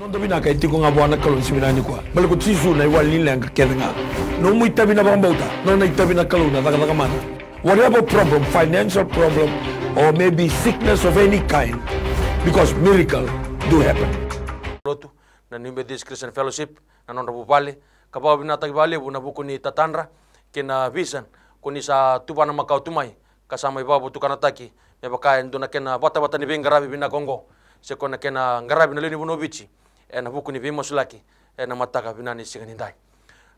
Nonto bina ka iti ko nga buwana kalon si binani ko. Balik ko tisu na iwalin lang ka kaya nga. No mo itabi na bang bauta. No na itabi na kalon na taka mana. Whatever problem, financial problem, or maybe sickness of any kind, because miracle do happen. Lotu na New Methodist Christian Fellowship na non Pale kabawa binatag bali na buku ni Tatandra kina vision kuni sa tuba na Macau tumay kasama ibabu tukanataki me bakayan do na kena bata-bata ni bingarabi bina Kongo se kona kena ngarabi na lini bunovici na buku ni vimos laki na mataka binani siganindai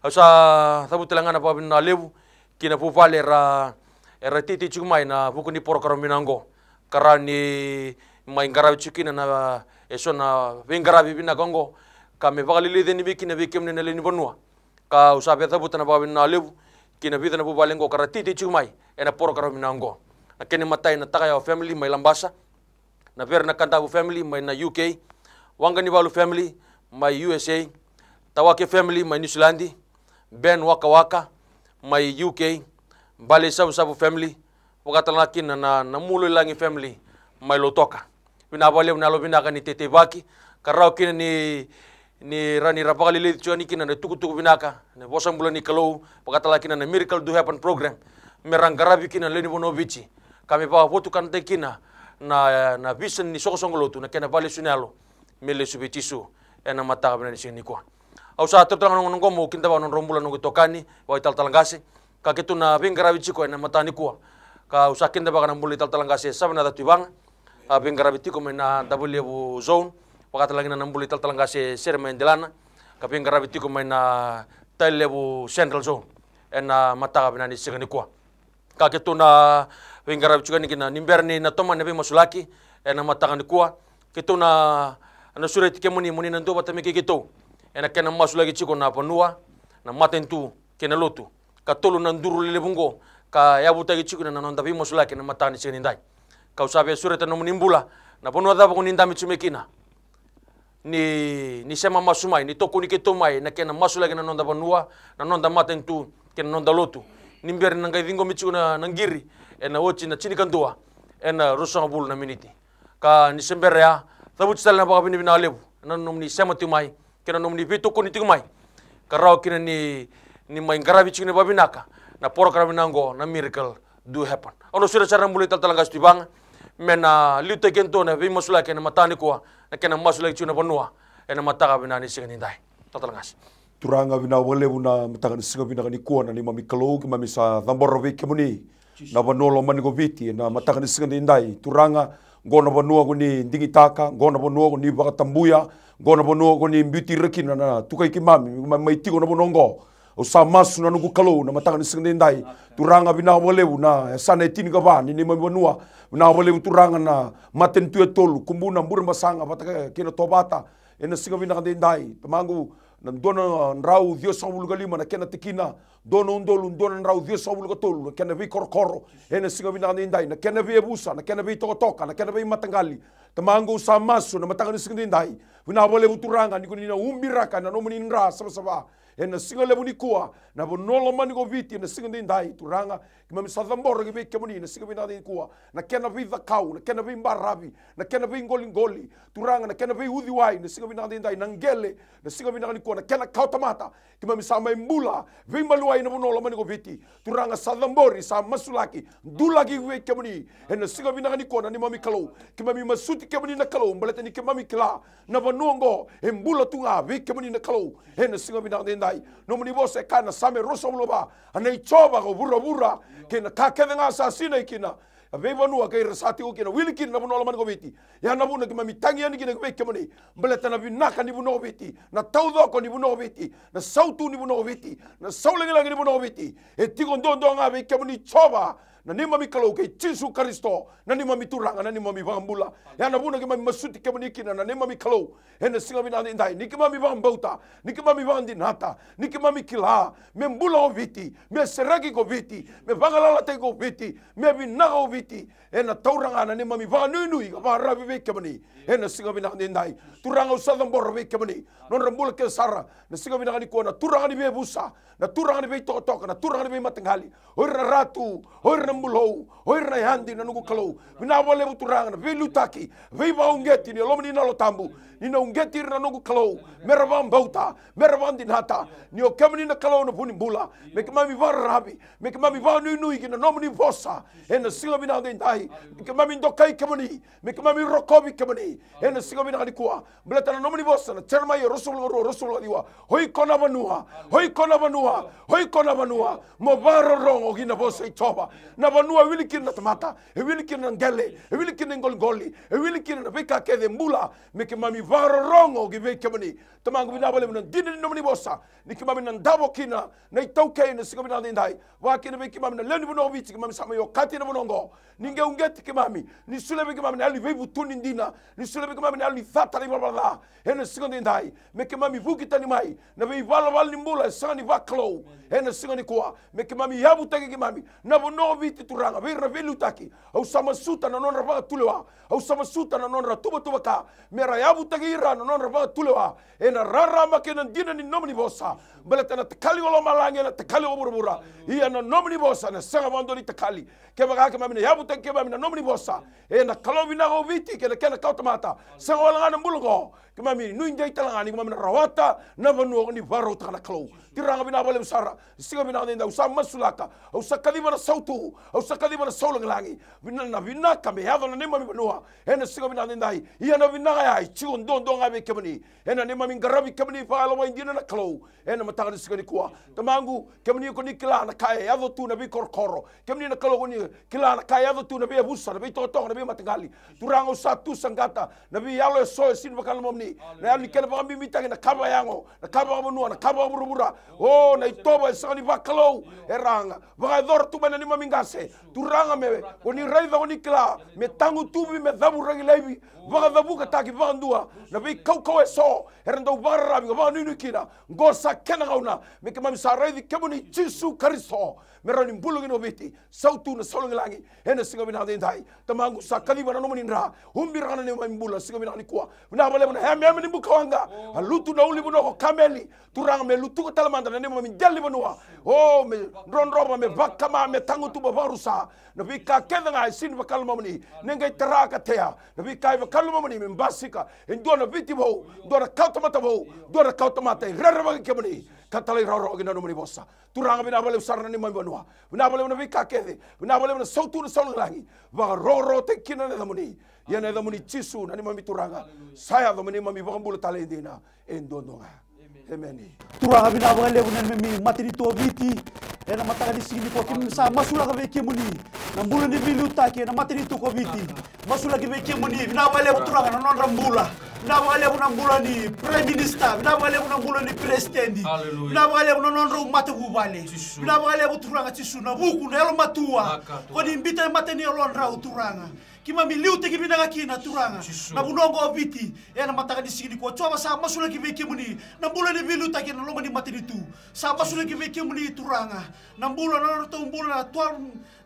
asa tabutelangana pa bina levu kina Pupale era titi chumai na buku ni porokaro binango karani mai ngarabi chukina na eso na vingarabi bina Kongo kami bakalili ni biki na bikim ni nalini bonua ka usabe tabuta na babin na levu kina bita na bubalengo kara titi chumai na porokaro binango na kene matai na takaya family mai lambasa na ver na kantabu family mai na UK Wangani Balu family mai USA Tawake family mai New Zealand Ben Waka Waka mai UK Bale Sabu family wakatalaki na mulo langi family mai Lotoka binabale unalo binaka ni Tete Baki karau kina ni rani rapakali lili chuani kina na tuku binaka na bosang bulan ni kalau wakatalaki na Miracle Do Happen program merangarabi kina leni bonovici kami bawa foto kante kina na vision ni sokosongolotu na kena bale sunalo mele subitisu ena mata kabina ni sini kwa au sa terang nong ngomo kinta ba non rombulan nong tokani wa talangase ka ketu na bingarabi chiko ena mata ni kwa ka usakin da ba kana muli talangase sabna da tibang bingarabi tiko mena double bu zone wakata lagi na nambuli talangase sermen delana ka bingarabi tiko mena lebu central zone ena mata kabina ni sini kwa ka ketu na bingarabi chiko ni kina nimberni na toma nebe masulaki ena mata kan kwa ketu na ana sura tike muni nanto batame ke keto ena kena masu lagi chiko na panua na matentu kena lotu ka tolu na nduru lele bungo ka yabuta gi chiko na nonda bi masu lagi na matani sini ndai ka usabe sura tano munimbula na panua da ko ninda michumekina ni sema masumai ni toku ni keto mai na kena masu lagi na nonda panua na nonda matentu kena nonda lotu nimber na ngai dingo michu na ngiri ena ochi na chini kantua ena rusanga bulu na miniti ka ni sembere ya Tabut sel na baka bina lebu, na nomni sema tumai, kena nomni bitu kuni tumai, karau kena ni main garabi cikne babinaka, na poro karabinango na Miracle Do Happen. Ono sudah cara mulai talanggas di bang, mena liute kento na bi masula kena matani kuah, na kena masula cikne benua, ena mata kabina ni siganindai, talanggas. Turanga bina lebu na matakan sigabina ni kuah na ni mami kalau ki mami sa tambor robi kemuni, na banolo manigo biti na matakan siganindai, turanga gona banua ko ni Ndingitaka, gona banua ko ni Bakatambuya, gona banua ko ni Beauty Rekina na tukai ki mami mai tiko na bonongo o sa masu na nuku kalau na matanga ni singdai turanga bina bolebu na sana etini ka ba ni mai banua na bolebu turanga na maten tu tolu kumbuna mbur masanga bataka kina tobata ena singa bina ndai tamangu na dona rau dio sabulu galima na kena tikina dona undolu dona rau dio sabulu gatolu kena vi korkoro ena singa bina ndai na kena vi ebusa na kena vi toka na kena vi matangali tamangu samasu na matanga ni singa ndai bina bole buturanga ni kunina umbiraka na nomuni nra saba ena singa lebu ni kuwa na bonolo mani go viti na singa ndai turanga kimami sadambor gi be kemuni na singa bina ndai kuwa na kena vi vakau na kena vi mbarabi na kena vi ngoli turanga na kena vi udhiwai na singa bina ndai nangele na singa bina kuwa na kena kautamata kimami sama imbula vi maluai na bonolo mani go viti turanga sadambori sa masulaki dulagi we kemuni ena singa bina kuwa na ni mami kalau kimami masuti kemuni na kalau mbaleta ni kimami kila na bonongo embula tunga vi kemuni na kalau ena singa bina ndai no muni bose kana same roso loba anai choba go burra kena kakevenga asasina ikina Veva nua kai rasati o kena wilikin na bunola man go viti ya na buna kima mitangi ani kina go kemoni beleta na binaka ni buno viti na taudo ko ni buno viti na sautu ni buno viti na saulengelang ni buno viti e tigo ndondo nga ve kemoni choba na ni mami kalau kai Yesu Kristo na ni mami turanga na ni mami vambula ya na buna kima masuti kemoni kina na ni mami kalau ena singa bina ndai ni kima mi vambauta ni kima mi vandinata ni kima mi kila me mbula o viti me seragi go viti me vangalala te go viti me binaga o viti ena tauranga na ni mami vanunui ga rabi ve kemoni ena singa bina ndai turanga usadam bor ve kemoni non rambula ke sara na singa bina ni turanga ni be busa na turanga ni be toka na turanga ni be matangali ora ratu ora mambulo hoi rai handi na nuku kalau vina wale buturanga na vei lutaki vei vaungeti ni lomni na lo tambu ni na ungeti na nuku kalau meravam bauta meravam dinata ni o kamni na kalau na puni bula me kemami varabi me kemami va nui ki na nomni vosa ena singa vina dai me kemami ndokai kemani me kemami rokobi kemani ena singa vina ni kuwa blata na nomni vosa na terma ye rosul diwa hoi kona vanua hoi kona vanua hoi kona vanua mo varo rongo gina vosa i toba na vanua wiliki na tamata e wiliki na ngele e wiliki na ngolgoli e wiliki na veka kede mbula me kemami varo rongo gi veka mani tamangu vina vale na dini nomni vosa ni kemami na ndavo kina na itauke na singa vina dai wa kina veki mami na leni vono viti kemami sama yo kati na vonongo ninge ungeti kemami ni sulebe kemami na ali vebu tuni ndina ni sulebe kemami na ali thata ni babala ena singa dai me kemami vukita ni mai na vei vala val ni mbula sani vaklo ena singa ni kwa me kemami yabu tagi kemami na vono viti turanga vei ravelu taki au sama suta na nonra vaga tulewa au sama suta na nonra tuba ka mera yabu tagi ira na nonra vaga tulewa ena rara makena dina ni nomni vosa balata na takali wala malangi na takali obura ia na nomni vosa na sanga vando ni takali ke baga ke mamina yabu tagi ke mamina nomni vosa ena kalobi na go viti ke na kautamata sanga wala ngana mbulgo ke mami nuindai talangani ke mamina rawata na vanu ni varo takana kalo tiranga bina bale usara singa bina denda usama masulaka au sakaliva na sautu au sakaliva na saulang langi bina kame hado na nema mi banua ena singa bina denda ia na bina ya chigon don ngabe kemani ena nema min garabi kemani fa wa indina na kalo ena matanga ni singa ni kuwa tamangu kemani ko ni kila na kai hado tu na bi korkoro kemani na kalo ko ni kila na kai hado tu na bi abusa na bi toto na bi matangali turanga usatu sangata na bi yalo so sin bakal momni na ali kele ba mi mitanga na kaba yango na kaba bonua na kaba burubura oh na itoba sani vakalo eranga vaga dor tu bana ni mamingase turanga me oni raiva oni kla me tangu tubi me dabu rangi levi vaga dabu kataki vaga ndua na be kau eso erando varra bi vaga ninu kina ngosa kena gauna me kema mi saraivi kemuni Jesu Kristo merani mbulu no biti sautu na solong langi ena singa bina dai tamangu sakali bana no maninra humbira kana ne mbula singa bina ni kwa na bale bana heme ni bukawanga alutu na uli buno kameli turanga me lutu talamanda na ne mami jalli banua oh me ronroba me bakama me tangu tu barusa na bika kenda ngai sin bakal mamni nengai teraka tea na bika bakal mamni me basika endo na biti bo do na kautamata raraba kemani katalai raro gina no mani bossa turanga bina bale usarna ni mami banua bina bale na bika kede bina bale na sautu na solong langi ba roro te kina na mani ya na mani Jesu na ni mami turanga saya do mani mami bakambula talendina endononga amen turanga bina bale bunan memi matini to viti ena mataka di sini ko kim sa masula ka veke muni na mbula ni biluta ke na matini to ko viti masula ke veke muni bina bale turanga na non rambula bina bale bunan mbula ni prime minister bina bale bunan mbula ni president bina bale bunan non ro matugu bale bina bale turanga tisuna buku na lo matua ko ni mbita mateni lo ra turanga kima miliu te kibina kina turanga na bunongo viti ena mataka di sini ko coba sa masula ki veke muni na mbula ni bilu ta kina lo mani matini tu sa masula ki veke muni turanga na mbula na to mbula na twal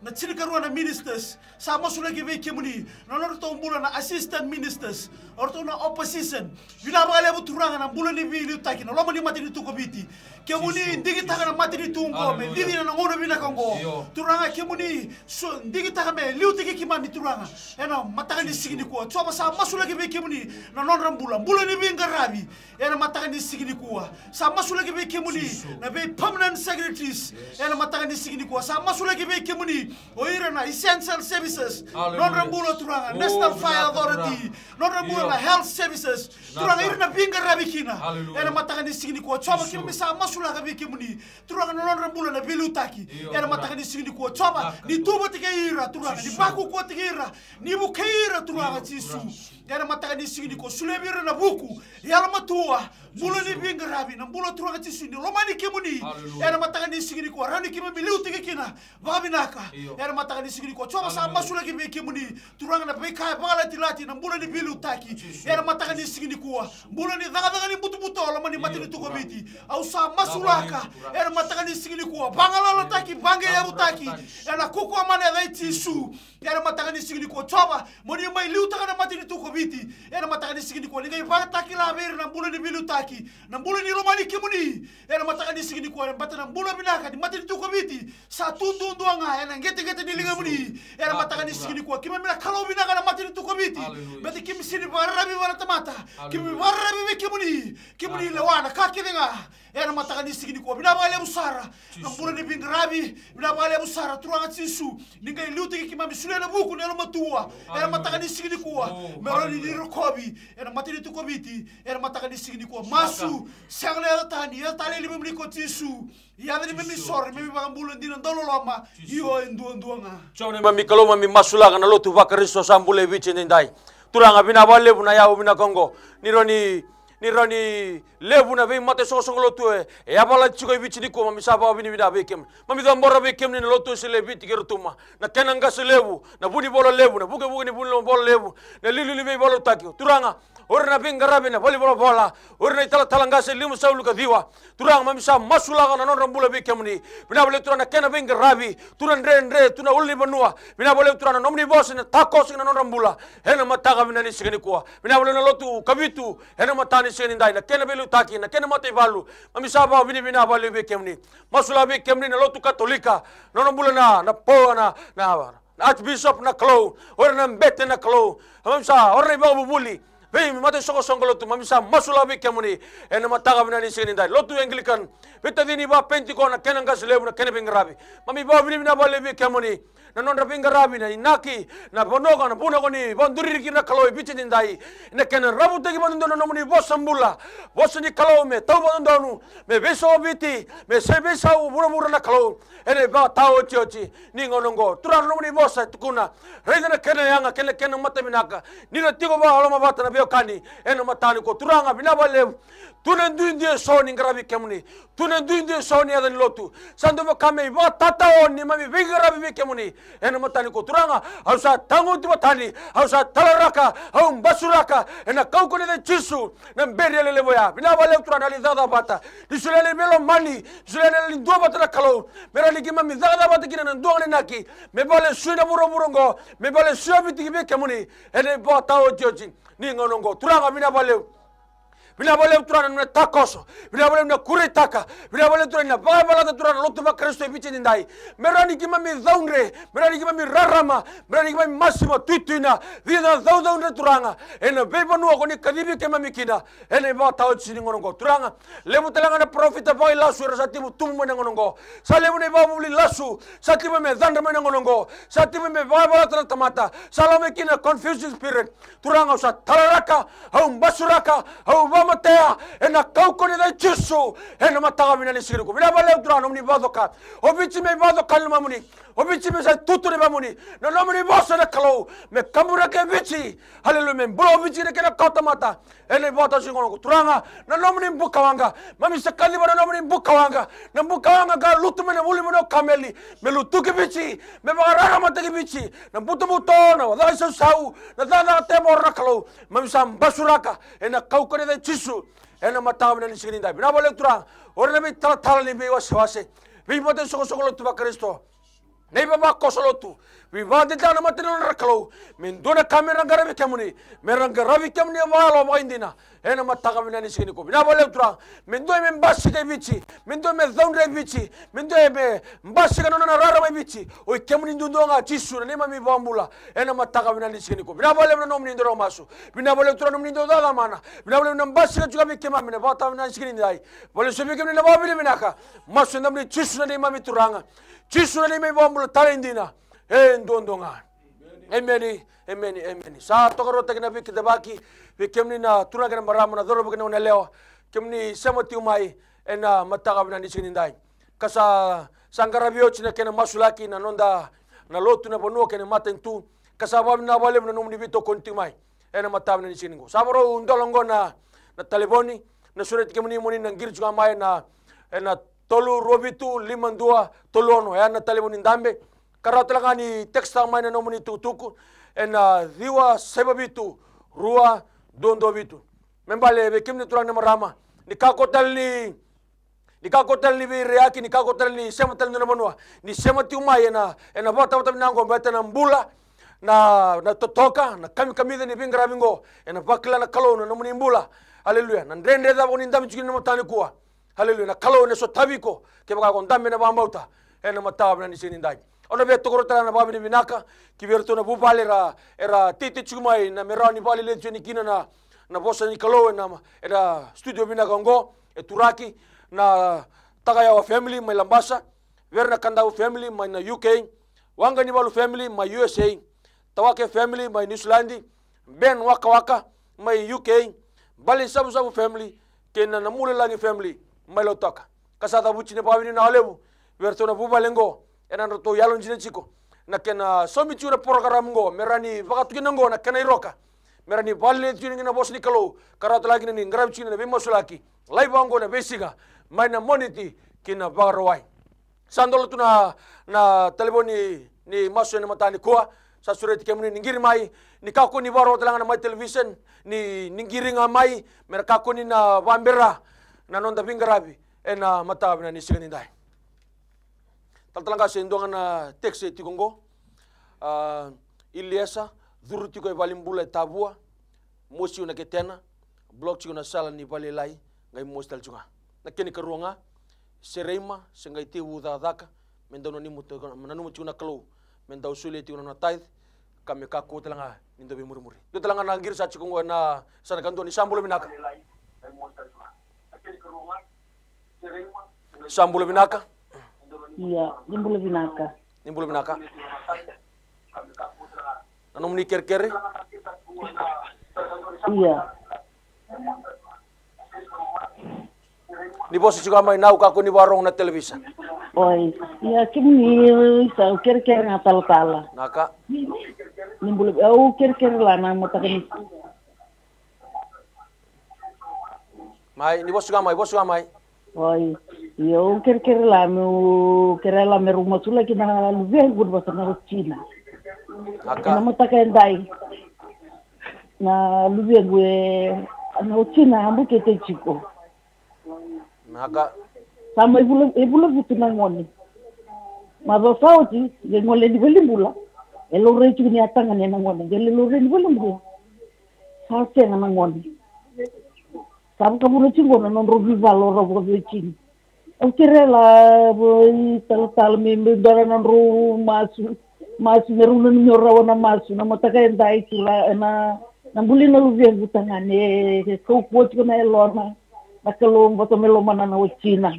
na chini karua na ministers sa masula ki veke muni na to mbula na assistant ministers orto na opposition bila bale turanga na mbula ni bilu ta kina lo mani matini tu ko viti ke muni ndigi ta na matini tu ngo me ndigi na ngono bina kongo turanga ke muni so ndigi ta me liu te ki mami turanga ena mataka ni sigini kuwa coba sa masula ke beke muni na non rambula mbula ni binga rabi ena mataka ni sigini kuwa sa masula ke beke muni na be permanent secretaries ena mataka ni sigini kuwa sa masula ke beke muni oira na essential services non rambula turanga national fire authority non rambula na health services turanga ira na binga rabi kina ena mataka ni sigini kuwa coba kima sa masula ke beke muni turanga non rambula na bilutaki ena mataka ni sigini kuwa coba ni tuba tike ira turanga ni baku ko tike ira ni bukeira turanga Jesu yana mataka ni sigini ko sulebira na buku yala matua bula ni binga rabi na bula turanga Jesu ni romani kemuni yana mataka ni sigini ko rani kema biliu tike kina babinaka yana mataka ni sigini ko coba sa masula ke kemuni turanga na beka bala tilati na bula ni bilu taki yana mataka ni sigini ko bula ni daga ni butu romani matini to komiti au sa masulaka yana mataka ni sigini ko bangala taki bange ya utaki yana kuko amane dai Jesu yana mataka ni sigini ko moni mai liu taka na matini tu komiti era mataka ni sigini ko ningai ba taki la ver na bula ni bilu taki taki na mbula ni romani kimuni ena mataka ni sigini kwa mbata na mbula binaka ni matini tuko biti sa tundu nduanga ena ngete ni linga muni ena mataka ni sigini kwa kima mina kalau binaka na matini tuko biti beti kimi sini barabi wana tamata kimi barabi kimuni lewana kakidenga ena mataka ni sigini kwa bina bale busara na mbula ni bingrabi bina bale busara turanga tisu ninga iluti kima misule na buku nelo matua ena mataka ni sigini kwa mero ni rokobi ena matini tuko biti ena mataka ni sigini kwa masu sangle tani ya tali limemli ko tisu ya ni memi sor memi bambula dina ndolo lama yo nduanga chone mami kalo mami masula kana lotu vakaristo sambule biche ndai turanga bina bale buna ya bina kongo nironi lebu na ve mate so lotu e abala chiko bichi niko mami saba bini bina bekem mami dambora bekem ni lotu se lebi tigertuma na kenanga se lebu na buni bolo lebu na buke ni buni bolo lebu na lili be bolo takio turanga orna bingarabe na boli bolo bola orna itala talanga se limu saulu ka diwa turanga mami sa masula kana non rambula bekem ni bina bole turana kena bingarabi turan rendre tuna uli banua bina bole turana nomni boss na takos na non rambula hena mataka bina ni sigani kwa bina bole na lotu kabitu hena matani seni ndai na kena belu taki na kena mate valu mami saba bini bina bale be kemni masula be kemni na lotu katolika nono bula na po na archbishop na klo ora na mbete na klo mami sa ora ba bubuli be mate soko lotu mami sa masula be kemni ena mataka bina ni seni ndai lotu anglican beta dini ba pentiko na kena ngas lebu na kena bingarabi mami ba bini bina bale be kemni na non bingarabi na inaki na bonoga na bunoga ni bonduri kina kalo bichi ndai na kena rabu tegi bondo no nomni bosambula bosni kalo me tau bondo me beso biti me sebesa bura na kalo ene ba tao chochi ni ngonongo turan nomni bosa tukuna reida na kena yanga kena mata minaka ni na tigo ba aloma bata na beokani ene matani ko turanga binabale tunen duinde soni ngarabi kemuni tunen duinde soni adan lotu sando mo kame ba tata on ni mami bingarabi be kemuni ene matani ko turanga ausa tangu tu matani ausa talaraka au basuraka ena kauko ne chisu na mbere le boya binabale turana li dada bata disulele melo mani disulele li ndo bata na kalo mera li kima mi dada bata kina na ndo ne naki me bale suina burongo me bale suabiti be kemuni ene ba tao joji ni ngonongo turanga binabale turana na takoso binabale na kuretaka binabale turana babala turana lotu ba Kristo biche ndai merani kima mi zaunre merani kima mi rarama merani kima mi masimo tutuina vida zaunre turanga ena beba no ko ni kadibi kema mikina ena ba tawo chini ngonongo turanga lebu talanga na profita boy lasu rasatibu tumu na ngonongo salemu ne ba muli lasu satibu me zandra me ngonongo satibu me babala turana tamata salame kina confusion spirit turanga sa talaraka au basuraka au matea ena kauko ni dai chisu ena mataga bina ni siruko bina bale turano ni badoka obichi me badoka no mamuni obichi me sa tutu ni mamuni no nomuni bosa na kalo me kamura ke bichi haleluya me bro bichi ne kena kauta mata ena bota singono turanga no nomuni bukawanga mami sakali bana nomuni bukawanga na bukawanga ga lutu me muli mo kameli me lutu ke bichi me bagara mata ke bichi na buto na wala sau na dana te morna kalo mami sam basuraka ena kauko ni dai chisu ena matawna ni sigini dai bina bole tura ora be tala ni be wase be bote soko lotu ba Kristo nei ba kosolotu be bote tana matino rakalo min dona kamera ngarabe kemuni meranga rabi kemuni walo mo indina ena mataga bina ni sigini ko bina bole tura min do me mbasi ke bichi min do me zaunre bichi min do me mbasi kana na rara me bichi o kemuni ndundo nga chisu ne mami bambula ena mataga bina ni sigini ko bina bole no nomni ndoro masu bina bole tura nomni ndo dala mana bina bole no mbasi ka juga bikema mine bata bina sigini dai bole so bikema ne babili minaka masu ndamni chisu ne mami turanga chisu ne me bambula talendina ndondonga Amen. Sa tokoro tekna bi kitabaki bi kemni na tura kana marama na doro bukena leo kemni semoti umai ena mataka bina nisini ndai kasa sangarabio china kena masulaki na nonda na lotu na bono kena matentu kasa babna bale na nomni bito kontimai ena mataka bina nisini ngo saboro undolongo na telefoni na surat kemni moni na ngir juga mai na ena tolu robitu limandua tolono ya na telefoni ndambe karatla ni teksta mai na nomni tutuku ena diwa sebabitu rua dondo bitu membale be kimni turang marama ni kakotal ni be reaki ni kakotal ni sematal ni manua ni semati umai ena bota nango beta na mbula na totoka na kami ni bingra bingo ena bakla na kalo na nomni mbula haleluya nan rende da bonin dam chigin matani kuwa haleluya na kalau ne so tabiko ke baka kon dambe na bambauta ena matawa na sini ndai ona be tokoro tala na babi binaka ki berto na bupale era titi chumai na merani bali le chini kina na bosa ni kalau na era studio binaka ngo e turaki na tagaya wa family mai lambasa verna kandau family mai na UK wanga ni balu family mai USA tawake family mai New Zealand ben waka waka mai UK bali sabu family kena na mule langi family mai lotaka kasata buci ne pawini na alebu verto na bubalengo ena to yalon jine chiko na kena somi chura program ngo merani vakatu kinango na kena iroka merani balle chini na bosni kalo karato lagi ni ngrab chini na bimo sulaki lai bango na besiga mai na moniti kina bagarwai sandolo tuna na telefoni ni maso na matani kwa sa sureti kemuni ningiri mai ni kako ni baro telanga na mai television ni ningiri ngamai merkako ni na bambera na nonda pingarabi ena matabi na ni sigani dai taltalanga sendonga na texe tikongo iliesa dhuruti ko valimbula tabua mosi una ketena blok chiko na sala ni vale lai ngai mostal juga na keni karuanga sereima sengai te udadaka mendono ni muto mananu chuna kalo mendau sule ti una taid kami kako telanga nindo be muri do telanga na ngir sa chikongo na sana kanto ni sambulo binaka sambulo binaka iya nimbulo binaka nanum ni kerkere iya ni bosi juga mai nau kako ni warong na televisa oi iya kimi sa kerkere na tala naka nimbulo kerkere la na matakani mai ni bosi juga mai oi yo kerkere la me rumah sula kina luve gud basana China naka na matakendai na luve gue na China ambu kete chiko naka sama ibu vitu na ngoni mazo sauti ge ngole di belimbula elo rechu ni atanga ni na ngoni ge lo re ni belimbula sauti na ngoni sabu kaburo chingo na non rovi valo rovo chini la boy tal me dara non ro masu meru ni nyora na masu na mataka endai tula na bulina luve butangane ko ko na elona nakalong boto melomana na China.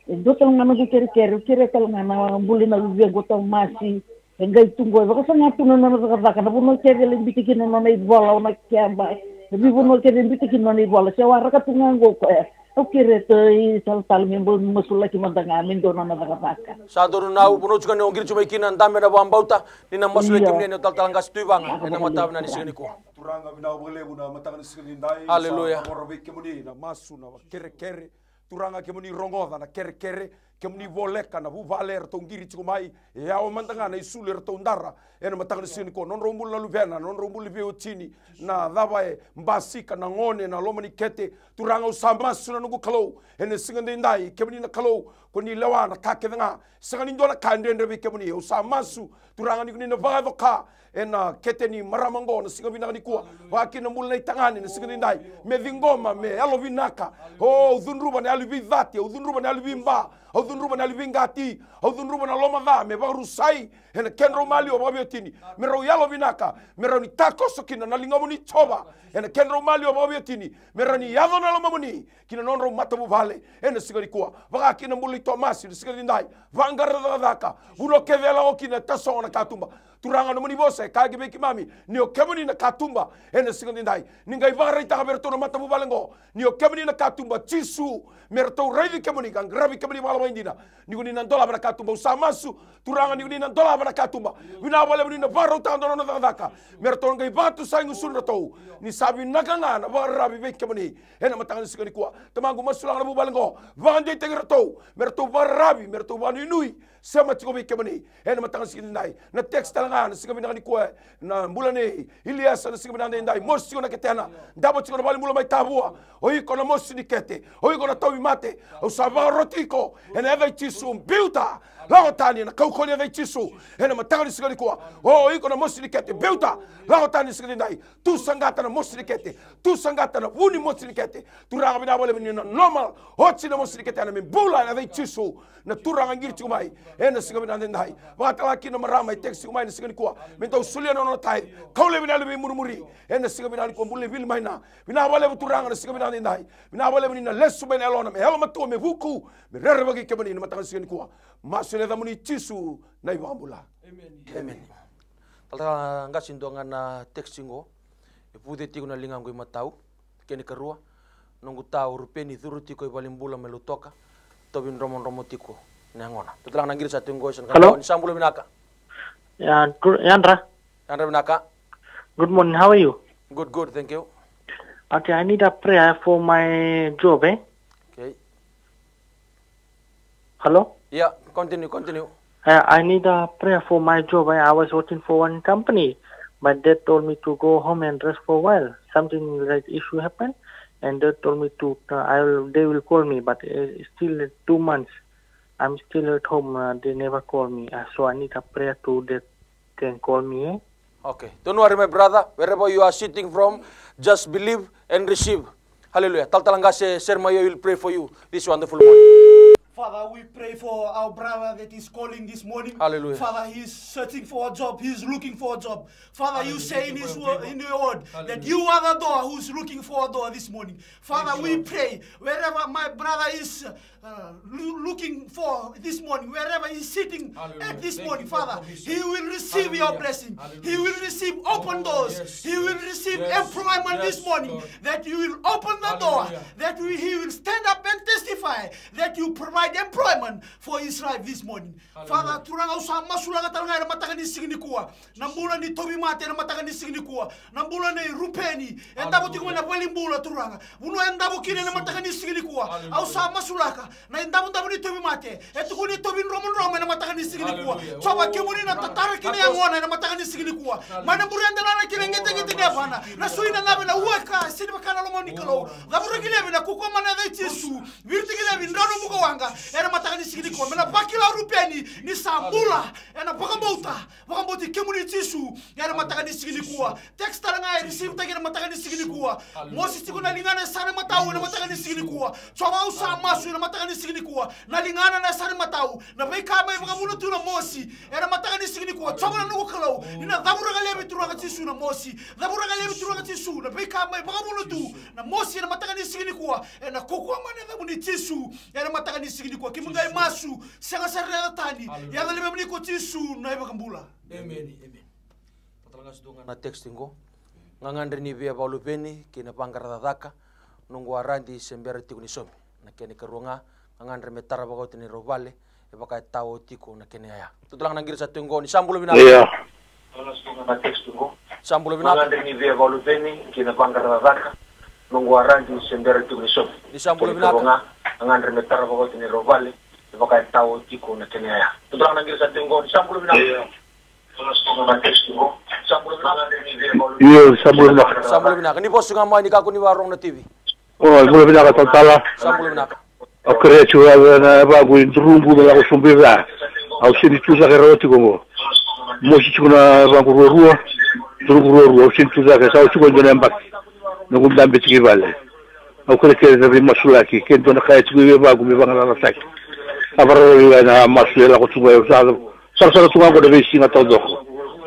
Dotol ngana ko kere tal ngana bulina luve goto masi engai tunggo ko sa ngatu no na ka buno kere le bitikin no na ibola na kyamba. Bi buno kere bitikin no na ibola se wara ka tungango ko o kere to tal membo musula ki mandanga min do na ka. Sa do na buno chuka ne ongir chumai kinan dambe na bambauta ni na musula ki ne tal ngas tuibanga na matab na ni sigani ko. Turanga bina bole buna matanga sigani ndai. Haleluya. Morobe kemuni na masu na kere turanga kemuni rongoda na kere kemuni voleka na buvaler tongiri chikumai ya o mantanga na isuler tondara ena matanga sigani ko non rombul na luvena non rombul veo chini na dabae mbasika na ngone na lomani kete turanga usama suna nugu kalo ena sigani ndai kemuni na kalo koni lewa na kakedanga sigani ndola kandende be kemuni usama su turanga ni na vadoka ena kete ni maramango na singa binaka ni kuwa waki na mula na itangani na singa nindai me vingoma me alo vinaka o udhunruba na alu vivati udhunruba na alu vimba udhunruba na alu vingati udhunruba na loma va me varusai ena kenro mali o mabiotini me ro yalo vinaka me ro ni tako sokina na lingomu ni choba ena kenro mali o mabiotini me ro ni yado na loma muni kina non ro matabu vale ena singa ni kuwa waki na mula itomasi na singa nindai vangara daka uno kevela okina taso na katumba turanga no muni bose kage beki mami ni o kemuni na katumba ene singa ndai ninga ivara ita berto no matabu balengo ni o kemuni na katumba chisu merto revi kemuni kan gravi kemuni bala indina ni guni nan dola bana katumba usamasu turanga ni guni nan dola bana katumba wina wale ni na varo tando no daka merto ngai batu sangu sunna to ni sabi nakanga na varabi beki kemuni ene matanga singa ni kwa tamangu masulang na bubalengo vande tegerto merto varabi merto vanu nui sema tiko beki kemuni ene matanga singa ndai na text na singa binaka ni kwa na mbulane Ilias na singa binaka ndai mosi na ketena ndabo tiko na bali mula mai tabua oi kona mosi ni kete oi kona tawi mate o sava rotiko ene eva chisu biuta lago tani na kaukoni ve chisu ena matanga sigani kwa o iko na mosini kete beuta lago tani sigani dai tu sangata na mosini kete tu sangata na wuni mosini kete tu ranga bina bole bina normal hotsi na mosini kete na mbula na ve chisu na tu ranga ngiri chumai ena sigani na dai watala kina marama teksi umai sigani kwa menta usulia no tai kaule bina le murmuri ena sigani na ko mbule vil maina bina bole tu ranga na sigani na dai bina bole bina lesu bina lona me hela matu me vuku me rere bagi ke bina matanga sigani kwa masule da muni chisu na ibambula amen tala ngasin donga na textingo ipude tigo na lingango i matau keni karua nongu tau rupeni thuruti ko ibalimbula melutoka tobin romo tiko nangona tutlang nangir sa tingo san Hello? sambulo binaka Yandra, binaka good morning. How are you? good thank you Okay, I need a prayer for my job, eh? okay Hello? yeah continue I need a prayer for my job. I was working for one company. My dad told me to go home and rest for a while. Something like issue happened, and they told me to. They will call me, but still 2 months. I'm still at home. They never call me. So I need a prayer to that can call me. Eh? okay don't worry my brother wherever you are sitting from just believe and receive hallelujah taltalangase sermayo will pray for you this wonderful morning. Father, we pray for our brother that is calling this morning. Hallelujah. Father, he's searching for a job. He's looking for a job. Father, you say in his word, in your word, that you are the door who's looking for a door this morning. Father, we pray wherever my brother is looking for this morning, wherever he's sitting at this morning, Father, he will receive your blessing. He will receive open doors. He will receive employment this morning. That you will open the door. That he will stand up and testify that you provide employment for his life this morning. Father, turanga usah masulaga talanga na mataka ni signi kuwa. Nambula ni tobi mate na mataka ni signi kuwa. Nambula ni rupeni. Endabo tikuma na balimbula turanga. Uno endabo kine na mataka ni signi kuwa. Ausa masulaka. Na endabo ni tobi mate. Etuku ni tobi romo na mataka ni signi kuwa. Soba kemuni na tatara kine yangona na mataka ni signi kuwa. Mana burenda na kine ngete ne bana. Na suina nabe na uweka sini bakana lomo nikalo. Gaburo kilebe na kukoma na Yesu. Virti kilebe ndano muko wanga. Era mataka ni signi kuwa. Mena bakila rupeni ni sambula. Era bakambuti kemuni tisu. Era mataka ni signi kuwa. Text talanga receive tagi na mataka ni signi kuwa. Moses tiko na lingana sana matau na mataka ni signi kuwa. Soba usa masu na mataka ni signi kuwa. Na lingana na sana matau. Na baika mai bakamuno tu na Mosi. Era mataka ni signi kuwa. Soba na nuko kalau. Ina dabura galebe turanga tisu na Mosi. Dabura galebe turanga tisu. Na baika mai bakamuno tu na Mosi na mataka ni signi kuwa. Era kokwa mane dabuni tisu. Era mataka ni signi kuwa. Kimungai masu. Sanga sarera tani. Ya galebe mni ko tisu na bakambula. Amen. Patalanga sidonga na texting ko. Ngangandre ni via balupeni kina pangkara daka nunggu arandi sembere tiku ni somi na kene karuanga ngangandre metara bago tini robale e baka tawo tiku na kene aya. Tutulang nangir sa tunggo ni sambulo binaka. Yeah. Na texting ko. Sambulo binaka. Ngangandre ni via balupeni kina pangkara daka nunggu arandi sembere tiku ni somi. Ni sambulo binaka. Ngangandre metara bago tini robale e baka tawo tiku na kene aya. Tutulang nangir sa tunggo ni sambulo binaka. Yeah. Sambulo binaka. Ni posto nga mo ni kako ni warong na TV. Oh, mulai pindah ke Tantala. Sambulo binaka. Akhirnya cuma bagu interumbu bela kusumbira. Au sini tuza ke roti kongo. Mosi cuma bagu rua. Rua. Au sini tuza ke sau cuma jona mbak. Nunggu dambe tiki vale. Au kere kere dari masulaki. Kento na kaya cuma bagu mi bangala rasak. Abara na masula ko cuma usah. Sara tunga ko debe singa todoko.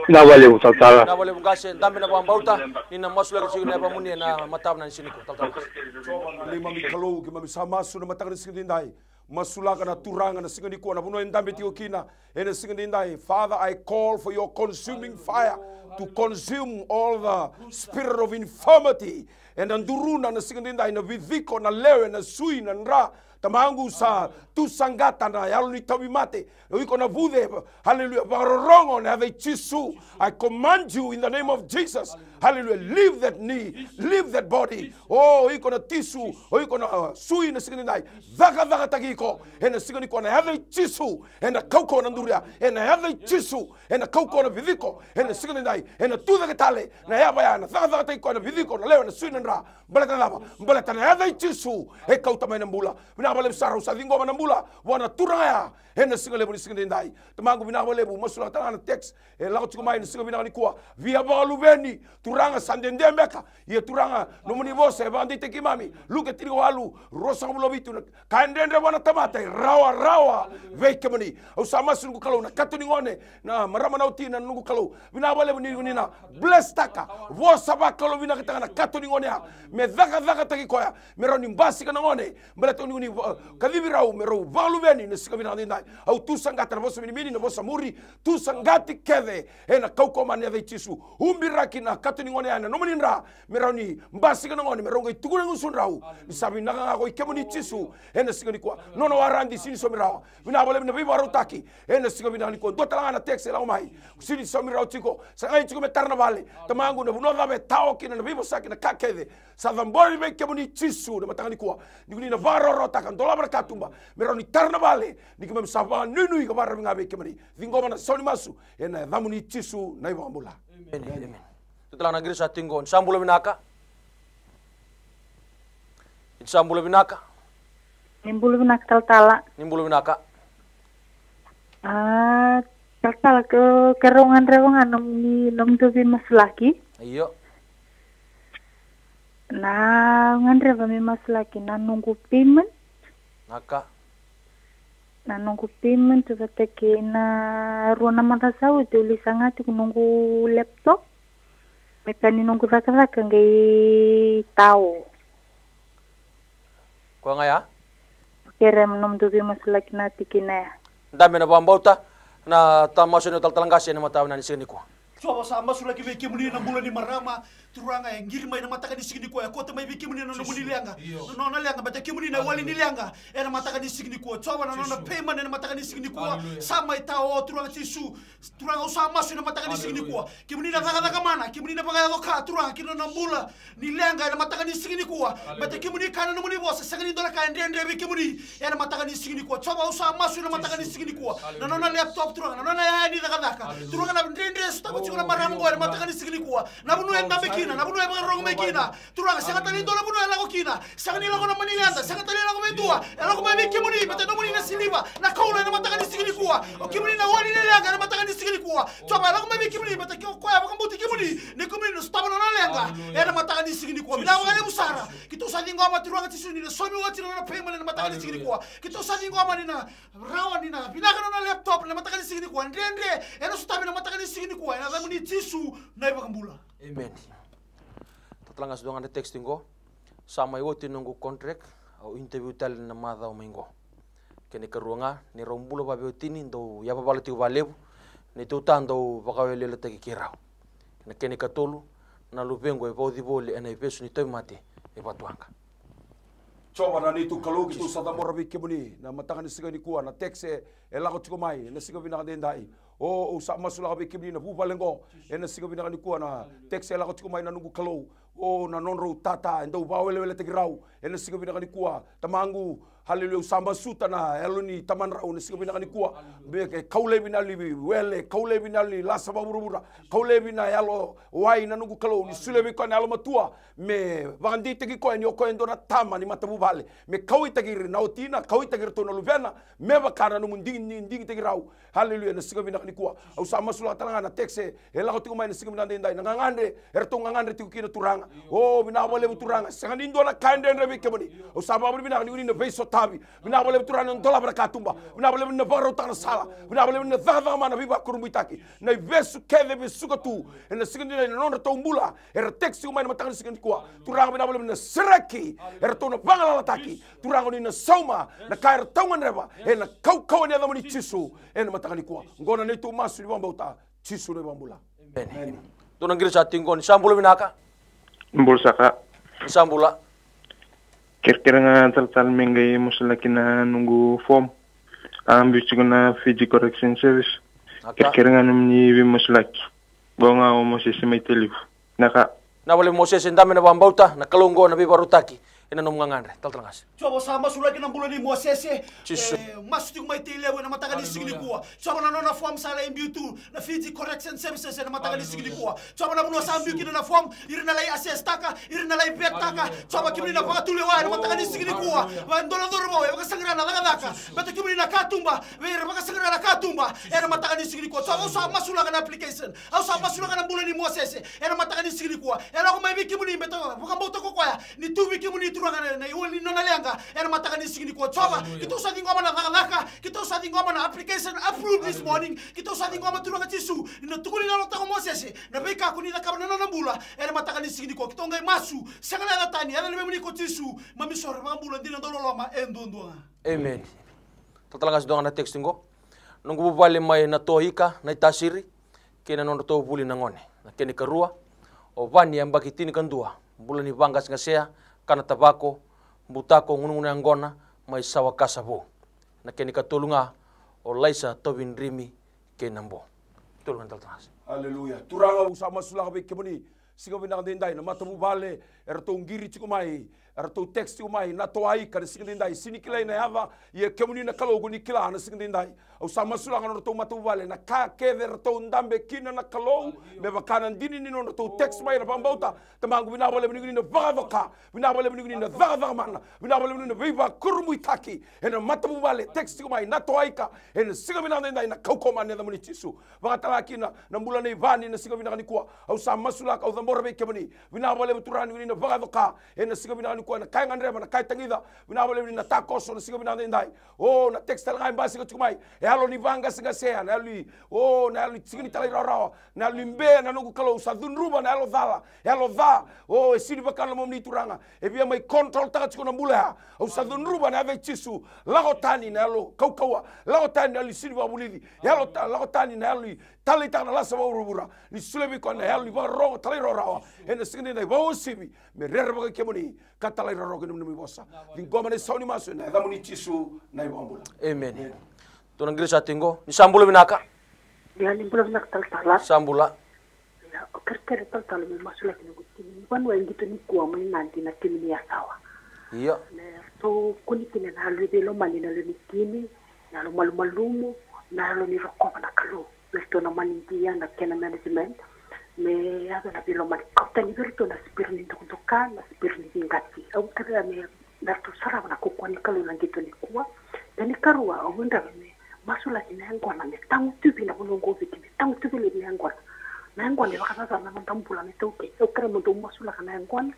Na wale mo Tantala. Na wale mo kasi dambe na bambauta ni na masula kasi na pamuni na matab na sini ko Tantala. Lima mi kalau ki mami sama su na mataka ni signi ndai. Masula kana turanga na signi ko na buno endambe tio kina. Ene signi ndai. Father, I call for your consuming fire to consume all the spirit of infirmity. And anduruna na signi ndai na vidhiko na lewe na sui na nra. Tamangu sa tu sangata na yalu ni tabi mate. Iko na bude. Hallelujah. Barorongo na have chisu. I command you in the name of Jesus. Hallelujah. Leave that knee. Leave that body. Oh, iko na tisu. Oh, iko na sui na sigini nai. Vaka tagiko. And na sigini ko na have chisu. And na kauko na nduria. And na have chisu. And na kauko na vidiko. And na sigini nai. ena tuda ketale na ya baya na thaga tai ko na vidiko na lewa na suina ra balata lava balata na ya chisu e kauta mai na mbula bina bale sara usa dingo na mbula wana turaya ena singa lebu singa ndai tamangu bina bale bu masula tana text e la ko mai singa bina ni kwa via balu beni turanga sandende meka ye turanga no muni vose bandi te kimami luke tirigo alu rosa mulo bitu kaendende wana tamata rawa veke mani usa masu kalau na katuni ngone na marama na utina nungu kalau bina bale ni na bless taka vosa ba kalau bina kita na katuni ngone me daga taki koya meroni mbasi kana ngone mbele to ni kadibi rau mero valu beni ne sika bina ndai au tu sangata na vosa mini na vosa muri tu sangati kede ena kauko mani ave chisu umbiraki na katuni ngone ana no maninra meroni mbasi kana ngone merongo tukuna ngusun rau sabi na ko ikemuni chisu ena sika ni kwa nono warandi sini so mirao bina bale na biba rutaki ena sika bina ni ko dotala na texe la mai sini so mirao chiko sangai chiko metarna vale tamangu na buno dabe tao kina na bibo saki na kakede sa dhambori me kemuni chisu na matangani kwa ni na varo rota kan dola berkatumba meroni tarna vale ni kemem sava nunu ka bara ngabe kemani vingoma na soni masu ena dhamuni chisu na ibambula amen tutala na girisa tingo sambulo binaka sambulo binaka nimbulu binaka taltala nimbulu binaka taltala ke kerongan nom tubi maslaki iyo na ngandre mi maslaki na nunggu payment naka na nunggu payment tuvateke na ruana matasau tulisangati kununggu laptop mekani nunggu zaka ngai tao kwa ngaya kerem nom tubi maslaki na tikina dame na bambauta na tamaso no taltalangasi na mataw na nisini ko Coba sama sudah kita kemuni na bulan di marama turanga yang ngiri mai na mata kan disini ko ya kota mai kemuni na muni lianga nona lianga baca kemuni na wali ni lianga era mata kan disini ko coba na nona payment na mata kan disini ko sama itao turanga tisu turanga usama su na mata kan disini ko kemuni na daga mana kemuni na baga doka turanga kino na bula ni lianga na mata kan disini ko baca kemuni kana na muni bosa sangani dola ka ndende be kemuni era mata kan disini ko coba usama su na mata kan disini ko na nona laptop turanga na nona ya ni daga turanga na ndende chukuna maramu ngore matakani sigili kuwa na bunu yang gambe kina na bunu yang rong mekina turanga sangatali dola bunu yang lago kina sangani lago na manilanda sangatali lago medua lago mai kimuni beta no muni na siliva na kaula na matakani sigili kuwa o kimuni na wali ne yanga na matakani sigili kuwa coba lago mai kimuni beta ko ya bakambuti kimuni ne kimuni no staba na lenga era matakani sigili kuwa bila wale busara kitu sadi ngoma turanga tisuni na somi wati na payment na matakani sigili kuwa kitu sadi ngoma ni na rawa ni na binaka na laptop na matakani sigili kuwa ndende eno stabi na matakani sigili kuwa na muni tisu na iba kambula amen tatlangas doang ande texting ko sama iwotin nunggu kontrak au interview tal na madha umingo kene karuanga ni rombulo ba beotini ndo ya babala tiu balebu ni tutando bakawele le teki kirao na kene katolu na lupengo e podi bole na ipesu ni toimate e batuanga coba na itu kalau gitu sada morabi kemuni na matangan sigani kuwa na texe e lago tiko mai na sigabi na dendai o sa masula kabe kemuni na buba lengo e na sigabi na kuwa na texe e lago tiko mai na nungu kalau o na nonro tata endo bawele te grau e na sigabi na kuwa tamangu haleluya samba suta na eloni taman rau na sigabi na kuwa be ke kaule binali wele kaule binali la sababurubura kaule bina yalo wai na nungu kalau ni sulebi ko na matua me vandi teki ko ni ko endona tama ni matabu vale me kawi tagir nautina kawi tagir to na luvena me bakana no munding tegi rau haleluya na sigabi na kuwa au sama sula talanga na texe e la ko tiko mai na sigabi na dendai na ngangande erto ngangande tiko kina turanga o bina wale turanga sangani ndona kande ndebe kemoni au sama bina ni na beso tabi bina wale turanga ndola barakatumba bina wale na baro tana sala bina wale na dhaga mana biba kurumitaki na besu keve besuka tu na sigabi na nona tombula er texe mai na matanga sigabi kuwa turanga bina wale na seraki erto na bangala lataki turanga ni na sauma na kair tongan reba na kau ni adamani chisu na matanga kuwa ngona ni tu masu ni bambauta chisu ni bambula amen donang giri sa tinggon sambulo binaka Mbul saka sambula kira-kira nga tal mengay musalaki na nunggu form ambis ko na Fiji Correction Service kira-kira nga ni musalaki gonga mo si may telif naka na wale Moses indami na bambauta na kalunggo na bibarutaki ina no ngangandre tal trangas Coba sama sulagi na bulan ni Mosese. Jesus. Mas tu mai tele na mataga ni sigili kuwa. Coba na nona form sala imbiutu na Fiji Correction Services na mataga ni sigili kuwa. Coba na buno sambi kina na form irina lai assess taka, irina lai bet taka. Coba kimini na pakatule wa na mataga ni sigili kuwa. Wa ndola ndoro mo baka sangra na daka. Bata kimini na katumba, we baka sangra na katumba. Era mataga ni sigili kuwa. Coba usa masulaga na application. Usa masulaga na bulan ni Mosese. Era mataga ni sigili kuwa. Era ko mai kimini beto baka mboto ko kwa. Ni tubi kimini turanga na iwali nona lenga. Era mataga ni sigili kuwa. Coba kita usah ngoma na daka. Kita usah ngoma na application approved this morning. Kita usah ngoma turanga tisu. Ina tukuli na lota ko Mosese. Na beka ko ni na kabana na bula. Era mataga ni sigili kuwa. Kita ngai masu. Sangala na tani. Era lebe ni ko tisu. Mami sor mambula dina dolo loma endondonga. Amen. Tatalagas doang na texting ko. Nung bubali may natohika na itasiri kina non to buli nangone. Na kini karua o vani ang bakitini kandua. Bula ni bangas ngasea kana tabako butako ngunung angona may sawa kasabo. Na kini katulunga o laisa tobin rimi kenambo. Tulungan taltas. Haleluya. Turanga usama sulaka be kemuni. Siga bina ndai na matabu vale erto ngiri chikumai erto text chikumai na toai kada siga ndai sinikila ina hava ye kemuni na kalogo ni kila na siga ndai usama sulaka no to matabu vale na ka keve erto ndambe kina na kalo be bakana ndini ni no to text mai na pambauta tamangu bina vale bini na vaka bina vale bini na vaka mana bina vale bini na viva kurmu itaki ena matabu vale text chikumai na toai ka ena siga bina ndai na kaukoma ne da muni tisu bakatala kina na mbula ne vani na siga bina ni kwa usama sulaka mbora be kemani vina wale turani vina vaka ena siga vina ni ko na kai ngandre na kai tangida vina wale vina takoso na siga vina ndai o na textile ngai basi ko tumai e halo ni vanga siga sea na lui o na lui sigini tala rara na lui mbe na nuku kalo sa dunruba na halo dala e halo va o e sini bakala mo ni turanga e via mai control taka tiko na mula o sa dunruba na ave chisu lagotani na halo kaukawa lagotani na lui sini ba bulidi e halo lagotani na lui tali tana la sa urubura ni sulebi ko na halo ni ba ro tali rawa ena sigini dai bawo sibi me rerba ke moni katala ro ke numi bosa din goma ne sauni maso na da moni tisu na ibambula Amen. Tunan grisa tingo ni sambula binaka. Ya ni bula binaka tal sambula. Ya kerker tal me masula ke nguti ni wan wa ngito ni kuwa mai nanti na kimi ya sawa. Iya. Ne to kuni kine na lebe lo mali na lo ni kini na lo malumu na lo ni roko na kalu. Esto na manintia na kena management. Me ada na bilo mari kota ni virtu na spirni ndoka na spirni ngati au kada me na to sara na kokwa ni kalu ngito ni kuwa ni karua au nda me masula kina ngwana me tangu tubi na bongo viti tangu tubi le ngwana na ngwana le bakasa na ndambula me toke au kara mo masula kana ngwana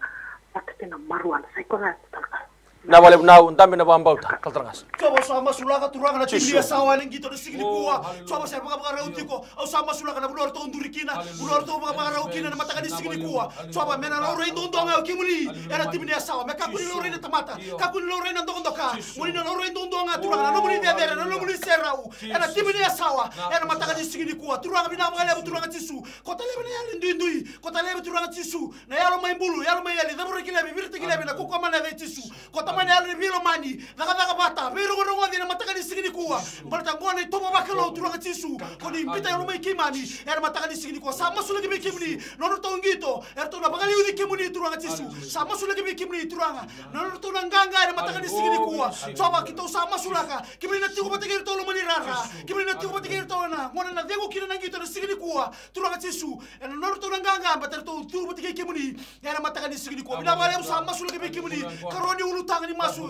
patena marwana sai kona talka Na wale na ndambe na bambauta kaltrangas. Coba sama sulaka turanga na timia sawa ngito na sigili kuwa. Coba saya baka rautiko au sama sulaka na bulor to ndurikina, bulor to baka raukina na mataka ni sigili kuwa. Coba mena na ore ndo ndonga kimuli era timia sawa. Me kakuni lore na tamata, kakuni lore na ndondoka. Muni na lore ndo ndonga turanga na muni dedere na muni serau. Era timia sawa, era mataka ni sigili kuwa. Turanga bina baka turanga tisu. Kota lebe na yali ndui, kota lebe turanga tisu. Na yalo maimbulu, yalo mayali, dabure kilebi, virti kilebi na kukoma na tisu. Kota mani yalo vilo mani, daga bata, viro ngono ngodi na mataka ni sigili kuwa. Balta ngone tomo bakalo turanga tisu. Koni impita yalo mai kimani, era mataka ni sigili kuwa. Sama sulagi be kimni, nono to ngito, era to na bagali udi kimuni turanga tisu. Sama sulagi be kimni turanga, nono to na nganga era mataka ni sigili kuwa. Coba kita sama sulaka, kimni na tigo batigi to lo mani rara, kimni na tigo batigi to na ngone na dengo kina na ngito na sigili kuwa. Turanga tisu, era nono to na nganga batar to tu batigi kimuni, era mataka ni sigili kuwa. Bila bale sama sulagi be kimuni, karoni ulutanga ni masu.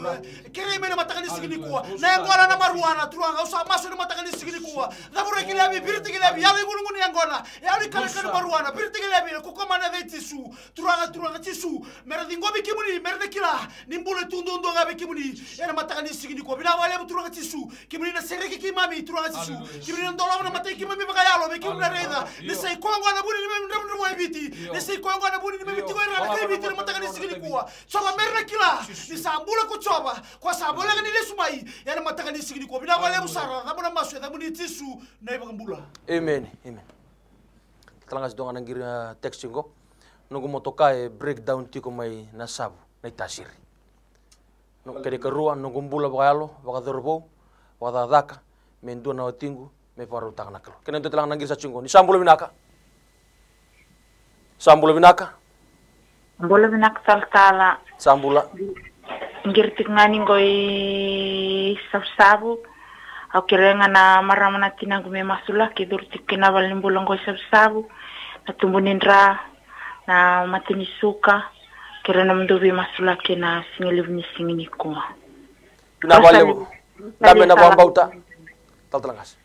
Kere mena mataka ni sigili kuwa. Na ngona na maruana turanga usa masu na mataka ni sigili kuwa. Dabure kilabi birti kilabi yale ngunu ngona. Yale kala kala maruana birti kilabi ko koma na vetisu. Turanga tisu. Mera dingobi kimuni merda kila. Nimbule tundondo ngabe kimuni. Era mataka ni sigili kuwa. Bila wale turanga tisu. Kimuni na sereki kimami turanga tisu. Kimuni na ndola na mataki kimami bagayalo be kimuni na reda. Ni sai kongo na buni ni mendo mwa biti. Ni sai kongo na buni ni mimi tigo era na biti na mataka ni sigili kuwa. Soba merda kila. Ni sambula ko coba kwa sabola ngani le sumai yana mataka ni sigini ko bina wale musara namuna masu da muni tisu na ibangambula Amen. Talangas dong anang gira texting ko nungu motoka e breakdown tiko mai nasabu na itasiri no kede karua nungu mbula bagalo bagadorbo wadadaka mendua na otingu me paru taknakalo kenen to talang nangir sa chingo ni sambulo binaka Mbolo binaka salkala sambula ngirtik ngani ngoi sabu au kirenga na maramana tinangu me masula kidurtik kina valimbula ngoi sabu na tumbunindra na matini suka kirena mnduvi masula kina singilivni singini kuma na valebu dame na bambauta taltalangas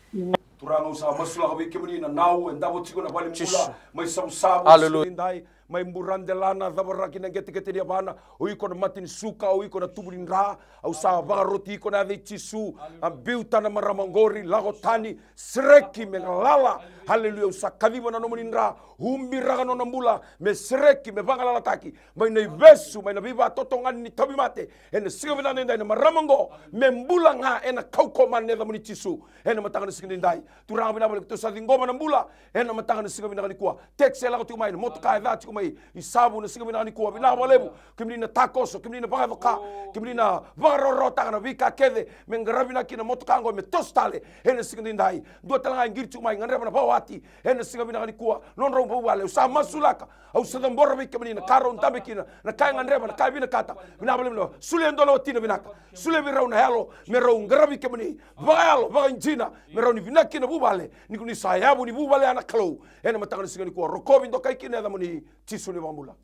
turanga usa masula ka wiki na nau and dabo tiko na valimbula mai sabu haleluya mai murandelana dhabaraki na gete dia bana o iko na matin suka o iko na tuburin ra au sa bagaroti iko na de tisu ambiuta na maramangori lagotani sreki mengalala haleluya usa kadima na nomunin ra humbi raga no nambula me sreki me bangalala taki mai na vesu mai na viva totongan ni tabi mate ene sigavina nenda na maramango me mbula nga ena kauko man ne damuni tisu ena matanga sigindai turanga bina balik to sa dingoma na mbula ena matanga sigavina ni kwa texela ko tumai motoka dati mai isabu na singa binani kuwa bina walebu kimni na takoso kimni na bagavoka kimni na varorota na vika kede mengarabina kina motokango me tostale ene singa ndai do talanga ngirtu mai nganreba na bawati ene singa binani kuwa non rombo wale usa masulaka au sadam borbe kimni na karo ntambe kina na kai nganreba na kai bina kata bina walebu sule ndolo tina binaka sule birauna halo me ro ngarabi kimni bagalo baganjina me ro ni binaki na bubale ni kuni sayabu ni bubale ana kalo ene matanga singa ni kuwa rokobi ndo kai kina da muni tisu ni bambula.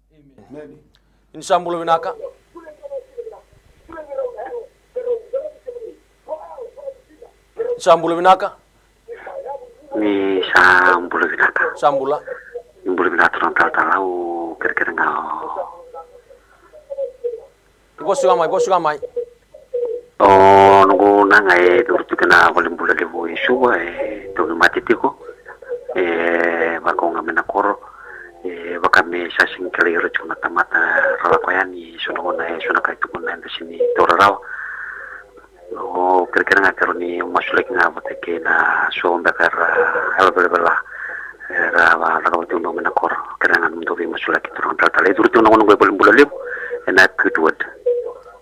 Amen. Insambulo binaka. Sambulo binaka. Ni sambulo binaka. Sambula. Sambulo binaka talau kira-kira ngau. Ibo suka mai. Oh, nunggu nangai turut kena valimbula levo isuwa togi mati tiko. Bako ngamena koro. Bakame sasing kali rujuk na tamata ralakoyani sunogona sunakai tukuna nda sini torarao o kira-kira ngakaro ni masulek nga boteke na suong dakar elbel-bela rawa ragawati undo menakor kira ngan mundovi masulek turang taltale turut unong gue boleh lip enak kedua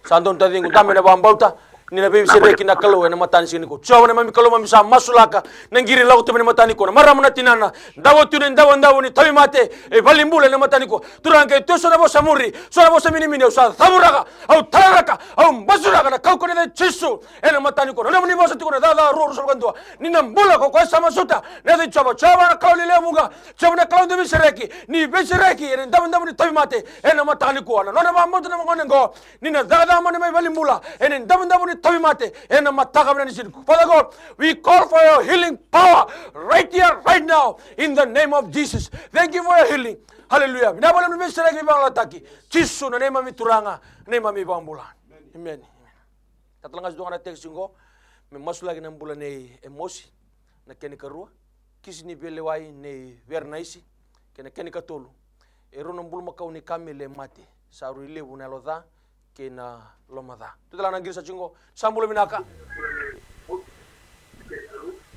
santon tadi ngutame na bambauta ni na bebe sere kina kalo na matani sini ko chawa na mami kalo mami sa masulaka nangiri lago to na matani ko na maramuna tinana dawo tunen dawo ni tawi mate e valimbule na matani ko turanke to so na bosa muri so na bosa mini usa thamuraga au taraka au masulaka na kauko na chisu e na matani ko na mani bosa tiko na dada ro so gandwa ni na mbula ko sama suta na de chawa na kauli le munga chawa na kauli de sereki ni be sereki e dawo ni tawi mate e na matani ko na na bambauta na ngongo ni na dada mani mai valimbula e na dawo ni tawi mate ena mataka bina nisini. Father God, we call for your healing power right here, right now, in the name of Jesus. Thank you for your healing. Hallelujah. Minabala mibesere kibang lataki. Chisu na nema mituranga, nema mibambulan. Amen. Katalangas doon na text ko, may masulagi ng bulan ni emosi na kenikarua, kisi ni belewai ni vernaisi, kenikatulu. Ero ng bulan makaw ni Kamile mate, sa ruile bunaloda, kena lomada. Tutala nang girsa chingo. Sambulo binaka.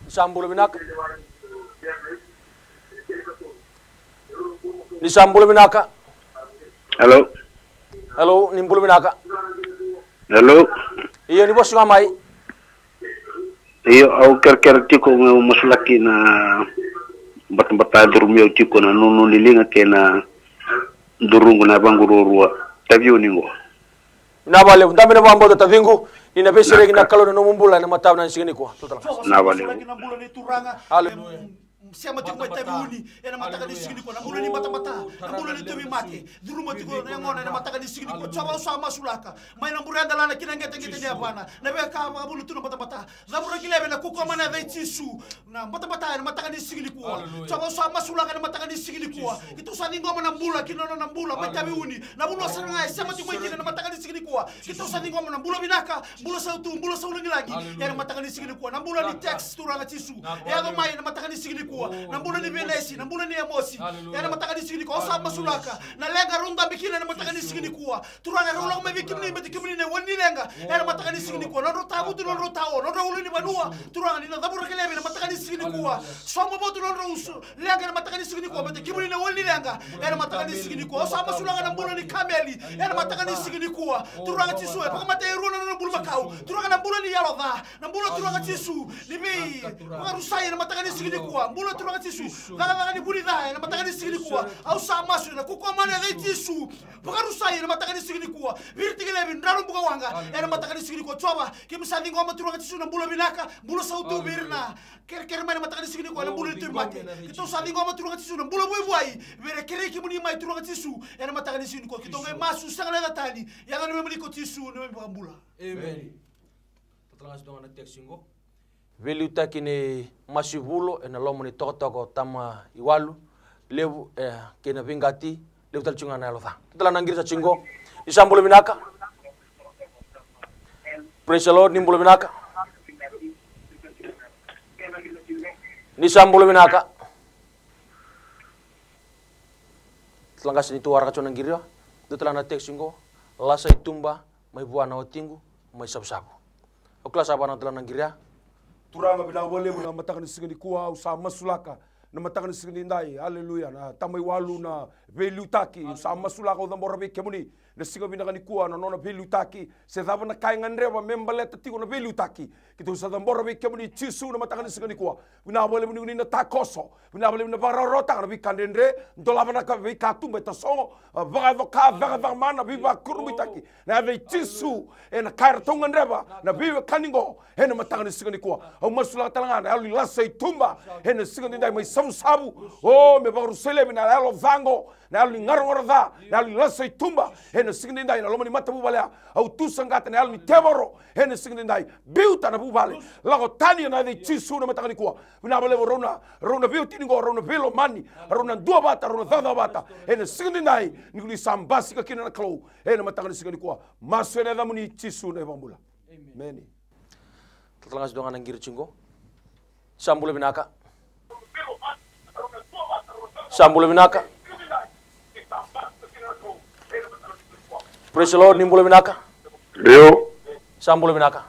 Sambulo binaka. Ni sambulo binaka. Hello. Hello, ni mbulo binaka. Hello. Iyo ni boss ngamay. Iyo au ker tiko masulaki na bata durumyo tiko na nunu lilinga kena durungu na bangururua. Tabio ningo. Nabale undame na bambo tavingu ni na besere kina kalo na mumbula na mataw na singini ko tutala nabale haleluya siama tiko mai uni ena mataka ni sigini ko na mula ni mata na mula ni tobi mate duruma tiko na ngona na mataka ni sigini ko chawa sama sulaka mai na muranda lana kina ngete ngete dia bana na be ka mabulu tu na mata zabura kilebe na kuko mana ve tisu na mata na mataka ni sigini ko chawa sama sulaka na mataka ni sigini ko itu sani ngoma na mula kina na mula mai tabi uni na mula sana siama tiko mai na mataka ni sigini ko itu sani ngoma na mula binaka mula sautu mula saulangi lagi ya na mataka ni sigini ko na mula ni text turanga tisu ya go mai na mataka ni sigini ko na mbula ni belesi na mbula ni emosi ya na mataka ni sigini ko sa masulaka na lenga runda bikina na mataka ni sigini ko turanga rola me bikimni me dikimni ne woni lenga ya na mataka ni sigini ko na rota butu na rota o na uli ni banua turanga ni na dabura kelebe na mataka ni sigini ko so mo botu na rusu lenga na mataka ni sigini ko me dikimni ne woni lenga ya na mataka ni sigini ko sa masulaka na mbula ni kameli ya na mataka ni sigini ko turanga tisu e pa mate runa na mbula makau turanga na mbula ni yalova na mbula turanga tisu ni bi rusai na mataka ni sigini ko mbula turanga tisu gaga ni buri da na matagani sigini kuwa au sa masu na kuko mana dai tisu bagaru sai na matagani sigini kuwa virti gele bin daru buga wanga na matagani sigini kuwa choba kimsandi ngoma turanga tisu na mbula binaka mbula sautu birna ker mana matagani sigini kuwa na mbula tu mate kito sandi ngoma turanga tisu na mbula buai bere kere kimuni mai turanga tisu na matagani sigini kuwa kito ngai masu sangala tani ya na memeli ko tisu na mbula amen Veli utaki ni masivulo na lomo ni toko tama iwalu levu kena vingati levu talchunga na lotha tala nangirisa chingo isambulo binaka praise the Lord nimbulo binaka nisambulo binaka tlangas ni tuara kachona ngirio tala na tek chingo lasa itumba mai buana otingu mai sabu-sabu okla sabana tala nanggiria turanga bina wale na mataka ni sigini kuwa usa masulaka na mataka ni sigini ndai haleluya na tamai walu na velu taki usa masulaka da morabe kemuni na sigo bina ni kuwa na nona velu taki se dava na kai ngandreva membaleta tigo na velu taki kitu usa da morabe kemuni chisu na mataka ni sigini kuwa bina wale ni na takoso bina wale na bararota na bikandendre ndolava na ka bikatumbe tasongo vaga mana biba kurumi taki na ve chisu na kartonga ndreva na biba kaningo na mataka ni sigini kuwa au masula talanga na ali lasa itumba na sigini ndai mai sabu oh me baru selebe na alo vango na ali ngaro da na ali lasa itumba na sigini ndai na lomani matabu balea au tusangata na ali tevoro na sigini ndai biuta na bubale lago tani na de chisu na mataka ni kuwa bina bale rona biuti ngo rona velo mani rona dua bata rona thada bata na sigini ndai ni sambasi ka kina na klo na mataka ni sigini kuwa maswena da muni chisu na bambula amen Tlangas dongan nangir chingo sambule binaka praise the Lord nimbule binaka Yo sambule binaka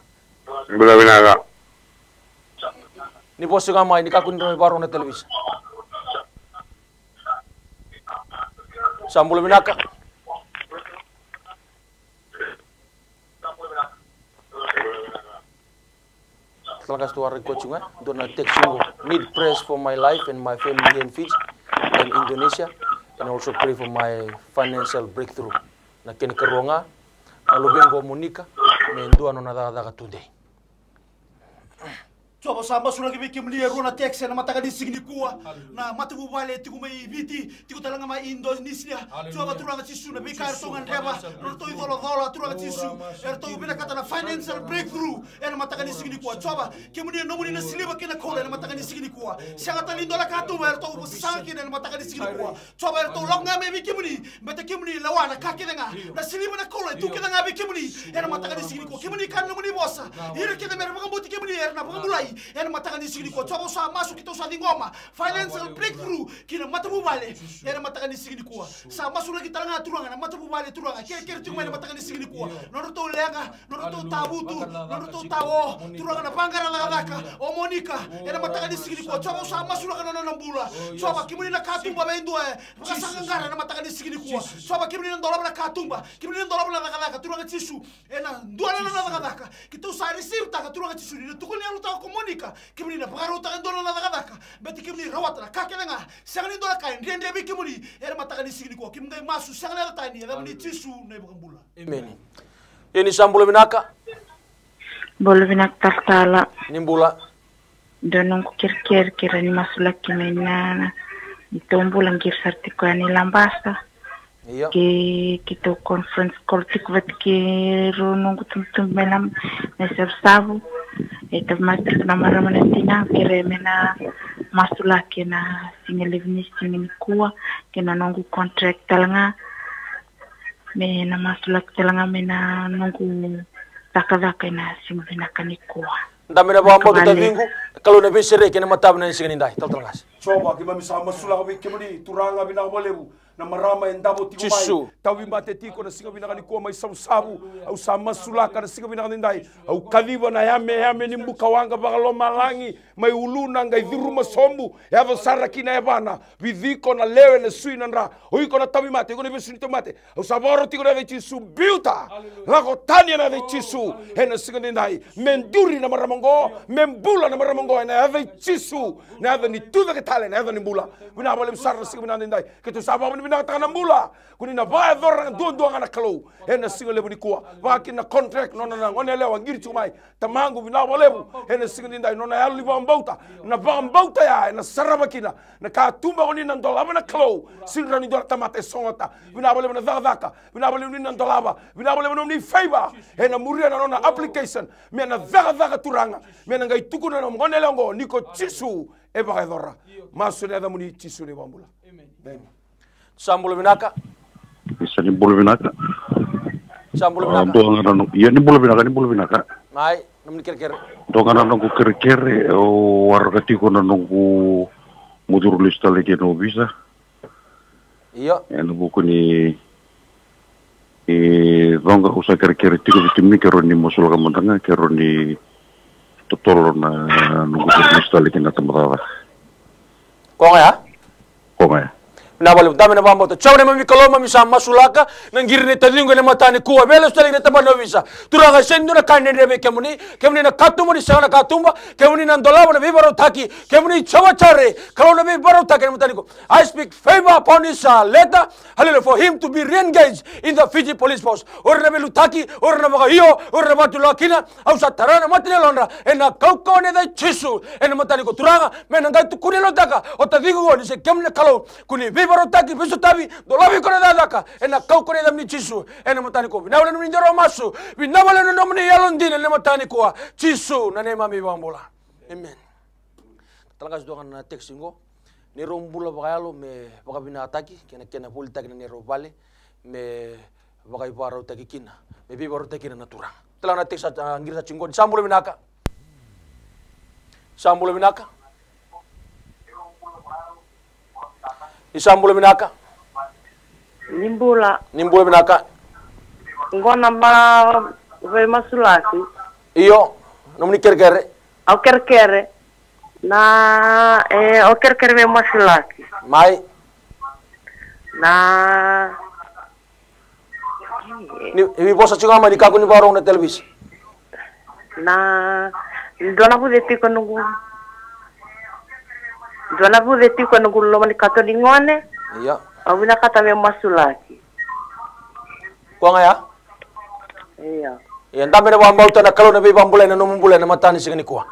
ni posto kama ni kakundo baro na televisa sambule binaka Tlangas tuara coaching dona texting need prayers for my life and my family in Fiji and Indonesia and also pray for my financial breakthrough na kene karonga na lubengo Monica mendua nona daga today Coba sama sudah kita melihat rona teks na mataka di signi kuwa na matabu bale tiku mai viti tiku talanga mai Indonesia coba turanga tisu na bikar tongan reba roto idolo turanga tisu erto bina kata na financial breakthrough na mataka di signi kuwa coba kemudian nomuni na siliba kena kola na mataka di signi kuwa sianga talindo la katu erto sanki na mataka di signi kuwa coba erto longa me kemuni mata kemuni lawana kakidenga na siliba na kola tu kena ngabe kemuni na mataka di signi kuwa kemuni kan nomuni bosa ira kita mereka ngambuti kemuni na pangulai mataka ni sigini ko coba sa masuk kita usah ngoma financial breakthrough kina matabu bale mataka ni sigini ko sa masuk lagi talanga turanga na matabu bale turanga kere tingma mataka ni sigini ko noruto lenga noruto tabutu noruto tawo turanga na pangara la daka o Monica mataka ni sigini ko coba sa masuk lagi na bula coba kimuni na katumba bendo kasangangara na mataka ni sigini ko coba kimuni na dolaba na katumba kimuni na dolaba na daka turanga tisu duana na daka kita usah receive taka turanga tisu ni tukuni alu ta ko Monica kimuni na pagaro ta ndolo na daka beti kimuni rawat na kakenga sangani dola kain rende bi kimuni mataka ni sigini ko kimngai masu sangana ta ni da muni tisu na bambula amen ini sambulo binaka bolo binak tartala nimbula donong kir ni masula kimena itombula ngir sartiko ani lambasta iya kita conference call tikvat ke ronong tum melam na sabu eta master na maramana tina kere mena masula kena singelivni singin kuwa kena nongu contract talanga mena masula talanga mena nongu takadaka na singvina kanikuwa ndamira bambo tavingu kalau nabi sere kena matab na singin dai tal talangas coba kita bisa masula kami kemuni turanga bina bolebu na marama e ndabo tiko Jisu. mai tawi mate tiko na singa binaka ni kua mai sabu au sa masulaka na singa binaka ni ndai au kaliva na yame ni mbuka wanga bagaloma langi mai uluna ngai dhuruma sombu yavo saraki na ebana vidhiko na lewe na sui na nra oiko na tawi mate iko na besu nito mate au saboro tiko na Jisu biuta lako tania na Jisu hena singa ni ndai menduri na maramongo membula na maramongo na yave Jisu na yave ni tuve ketale na yave ni mbula wina wale msara na singa binaka ni ndai ketu sababu ni binaka na mbula kuni na bae dhora ndondo ngana kalau hena singa lebu ni kuwa waki na contract nona na ngone lewa ngiri chumai tamangu bina walebu hena singa ni ndai nona yalu liba mbauta na mbauta ya na sarabakina na katumba kuni na ndolaba na kalau singa ni dola tamate songota bina walebu na dhaka bina walebu ni na ndolaba bina walebu ni favor hena muria na nona application me na dhaka turanga me na ngai tukuna na ngone lewa niko Jisu eba dhora masu ne muni Jisu ni bambula amen Sambulu binaka. Bisa ni bulu binaka. Sambulu binaka. Doang nang iya ni bulu binaka. Mai, namun kira-kira. Doang nang kira-kira warga tiko nang mudur lista lagi no bisa. Iya. Yang buku ni doang usah kira-kira tiko bitimi kero ni musul kamandanga kero ni totol na nunggu lista lagi na tempat. Kong ya? Kong ya. Na balik dami na bambo to chawne mami kaloma mi sama sulaka nangir ne tadingo ne matani kuwa belo stali ne tabano visa turaga sendo na kande rebe kemuni na katumo ni sana katumba kemuni na ndolabo na vibaro taki kemuni chawachare kalona vibaro taki ne matani ko I speak favor upon this letter hallelujah for him to be re-engaged in the Fiji police force or na belutaki or na magayo or na matulakina au satarana matile lonra ena kauko ne da Jisu ena matani ko turaga menanga tu kunelo daga o tadigo ni se kemne kalo kuni barotaki beso tabi dolabi kone dadaka ena kau kone damni Jisu ena matani ko na wala nindero masu na wala no nomni yalondine ne matani ko Jisu na ne mami bambola amen talaga dokan na textingo ne rombula bagalo me bagabina ataki kena polita kena ne robale me bagai baro taki kina me bi baro taki na turang talaga na texa ngirsa chingo sambulo binaka Isambula binaka. Nimbula binaka. Ngona ba ve masulaki. Iyo, nomni kerkere. Au kerkere. Na au kerkere ve masulaki. Mai. Na ni bosa chunga mani kaku ni barong na televis. Na dona pu deti konungu. Dona pu deti konungu lo mani katolingone. Iya. Awina kata me masulaki. Kwa ngaya? Iya. Yan dami na bambauta na kalau na bambulay na numumbulay na matani sigani kuha.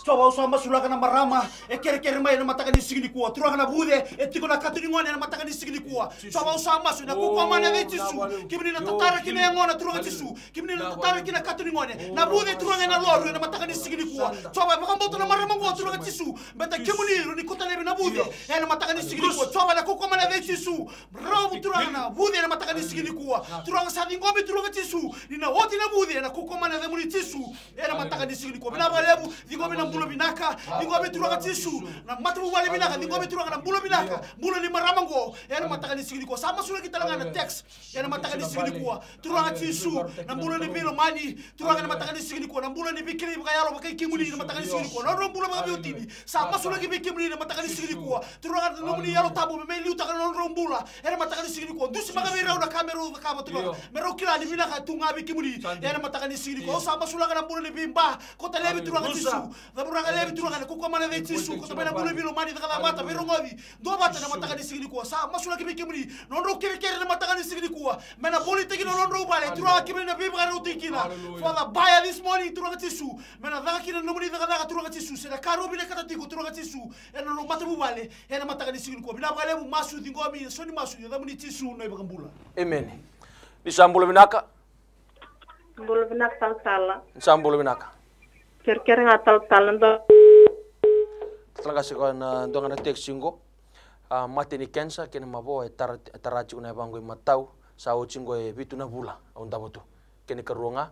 Coba usah masulaka na marama kere mai na mataka ni sigini kuwa turaka na bude etiko na katuni ngone na mataka ni sigini kuwa coba usah masu na kuko mana ve Jisu kimini na tatara kine ngona turaka Jisu kimini na tatara kine katuni ngone na bude turaka na loru na mataka ni sigini kuwa coba bakambauta na marama kuwa turaka Jisu beta kimini ni kota lebe na bude na mataka ni sigini kuwa coba na kuko mana ve Jisu bravo turaka na bude na mataka ni sigini kuwa turaka sa ngombe turaka Jisu ni na woti na bude na kuko mana ve muri Jisu na mataka ni sigini kuwa bina balebu ngombe na mbulo binaka ngombe turaka Jisu na matu wale binaka ngombe turaka na mbulo binaka mbulo ni maramango yana mataka ni sigini kwa sama sura kita na text yana mataka ni sigini kwa turaka Jisu na mbulo ni bilo mani turaka na mataka ni sigini kwa na mbulo ni bikiri bakayalo bakai kimuli na mataka ni sigini kwa na mbulo bakabi utini sama sura ki bikimuli na mataka ni sigini kwa turaka na mbulo yalo tabu me liu taka na rombula yana mataka ni sigini kwa dusi bakabi rau na kamera kama turaka mero kila ni binaka tunga bikimuli yana mataka ni sigini kwa sama sura na mbulo ni bimba kota lebi turaka Jisu da buraka lebi turaka kuko mana ve Jisu kota bena mbulo bilo mani da mata bero ngodi do bata na mataka ni sigini kwa sa masula ki bikimuli nondo kere na mataka ni sigini kwa mena politiki nondo bale turaka kimini na bimba ro tikina for the buyer this morning turaka Jisu mena da kina nomuni da turaka Jisu sera karo bine kata tiku turaka Jisu ena no mata bubale ena mataka ni sigini kwa bina bale mu masu dingomi soni masu da muni Jisu no ibakambula amen ni sambulo binaka Mbulo binaka sala sambulo binaka kere nga tal ndo talaga siko na ndonga na textingo mateni kensa kene mabo tarachi una bango matau sa ochingo vitu na bula onda botu kene karuanga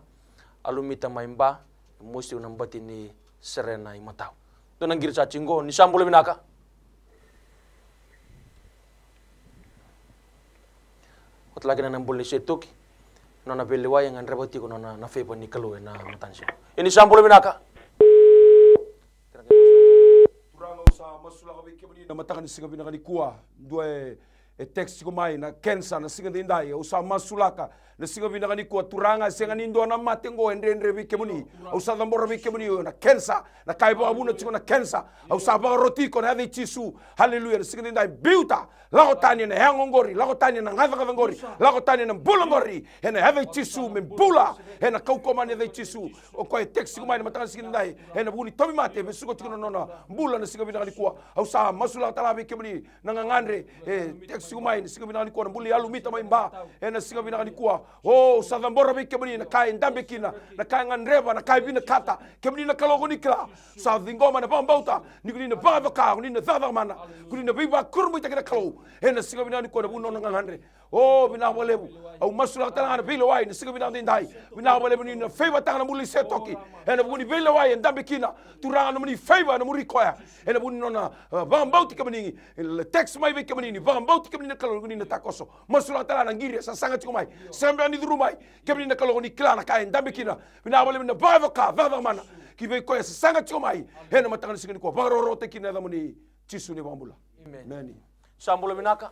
alumita maimba musti una mbati ni serena i matau dona ngir sa chingo ni sambulo binaka lagi na nambul ni setuki nona belewa yang andre bati ko nona na feba ni kalu na matansi ini sampul binaka turanga usa masula ka bike mani na matakan singa binaka ni kuwa due text ko mai na kensa na singa dindai usa masulaka na singa binaka ni kuwa turanga singa nindo na matengo endre bike mani usa dambora bike mani na kensa na kaibo abuna tiko na kensa usa ba roti ko na de chisu haleluya na singa dindai biuta lakotani na hangongori lakotani na ngavangori lakotani na bulangori hena have chisu membula hena kaukomani de chisu o ko text ko mai na matakan singa dindai hena buni tomi mate besuko tiko nona mbula na singa binaka ni kuwa usa masula tala bike mani na ngangandre text ko mai singa binaka ni kuwa mbuli alu mita mai mba hena singa binaka ni kuwa oh sadambora bike mani na kai ndambe kina na kai ngandreva na kai bina kata kemni na kalogo nikla sa dingoma na bambauta nikuni na baba ka ni na zava mana kuni na biba kurmu ita kina kalo hena singa bina ni ko na buno ngandre oh bina walebu au masula tanga na bilo wai na singa bina ndai bina walebu ni na favor tanga na muli setoki hena buni bilo wai ndambe kina turanga na muni favor na muri koya hena buni nona bambauti kemni text mai bike mani ni bambauti kemni na kalo ni na takoso masula tanga na ngiri sa sanga tikomai sembe ni durumai kemni na kalo ni kla na kai ndambe kina bina walebu na baba ka vava mana ki ve koya sa sanga tikomai hena matanga singa ni ko baroro te kina da muni chisu ni bambula amen sampul binaka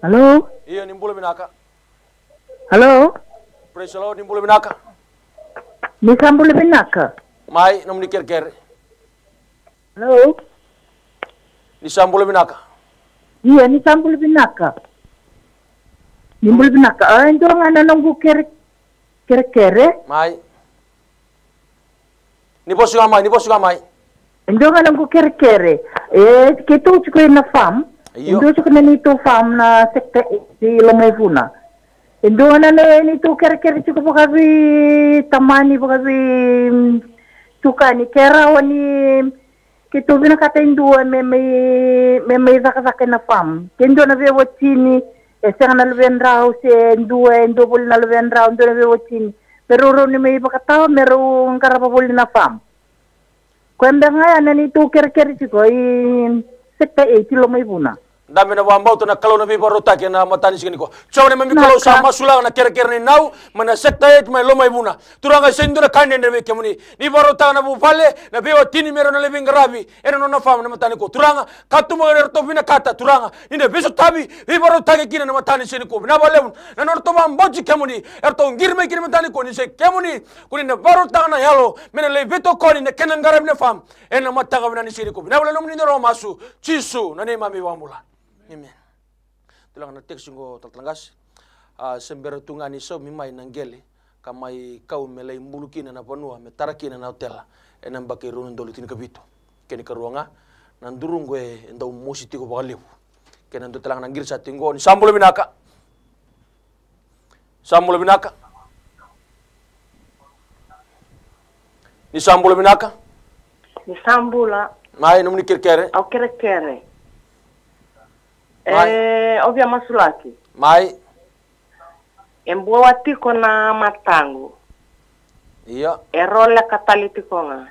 Halo? iya nimbul binaka Halo? praise the Lord nimbul binaka Ni Sambul Binaka? mai namni ker Halo? ni sampul binaka Iya, ni Sambul Binaka. Nimbul Binaka. Ando nga na nunggu kere. mai ni bosu gamai Ando nga nunggu kere. Kito chiko na farm. Iyo. Ando chiko na nito farm na sekta di Lomaivuna. Ando nga na nito kere chiko pakabi tamani pakabi tukani kera wani kito binakata indua me zaka na farm. Kendo na vewa chini esang na luvendrao se ndua ndobol na luvendrao ndo na vewa chini. Pero ro ni may bakataw mero ngarapabol na farm. Kwenda nga na nito kere chiko sekta 8 Lomaivuna. dami na wambau to na kalau na biba rota ke na matani sigini ko chawne mami kalau sama sula na kere ni nau mana sekta et mai lomai buna turanga sendo na kande ne ke muni ni barota na bufale na biwa tini mero na living rabi eno no fam na matani ko turanga katu mo erto bina kata turanga inde beso tabi biba rota ke kina na matani sigini ko na balem na norto bamboji ke muni erto ngirme kini matani ko ni se ke muni kuni na barota na yalo mena le beto ko ni na kenangarab ne fam eno mataga na ni sigini ko na balem ni no masu chisu na ne mami wamula. Amen. Tulang na text ngo tatlangas sembera tungani so mimai nanggeli kamai kau melai mulukina na panua metarakina na hotela enam baki runun dolutin kabito keni karuanga nandurung gue endau musi tiko bakalibu kena ndo telang nanggir sa tinggo ni sambul binaka ni sambula mai numni kirkere au kere ovya masulaki. Mai. Embuwa watiko na matangu. Iya. Erola katalitiko nga.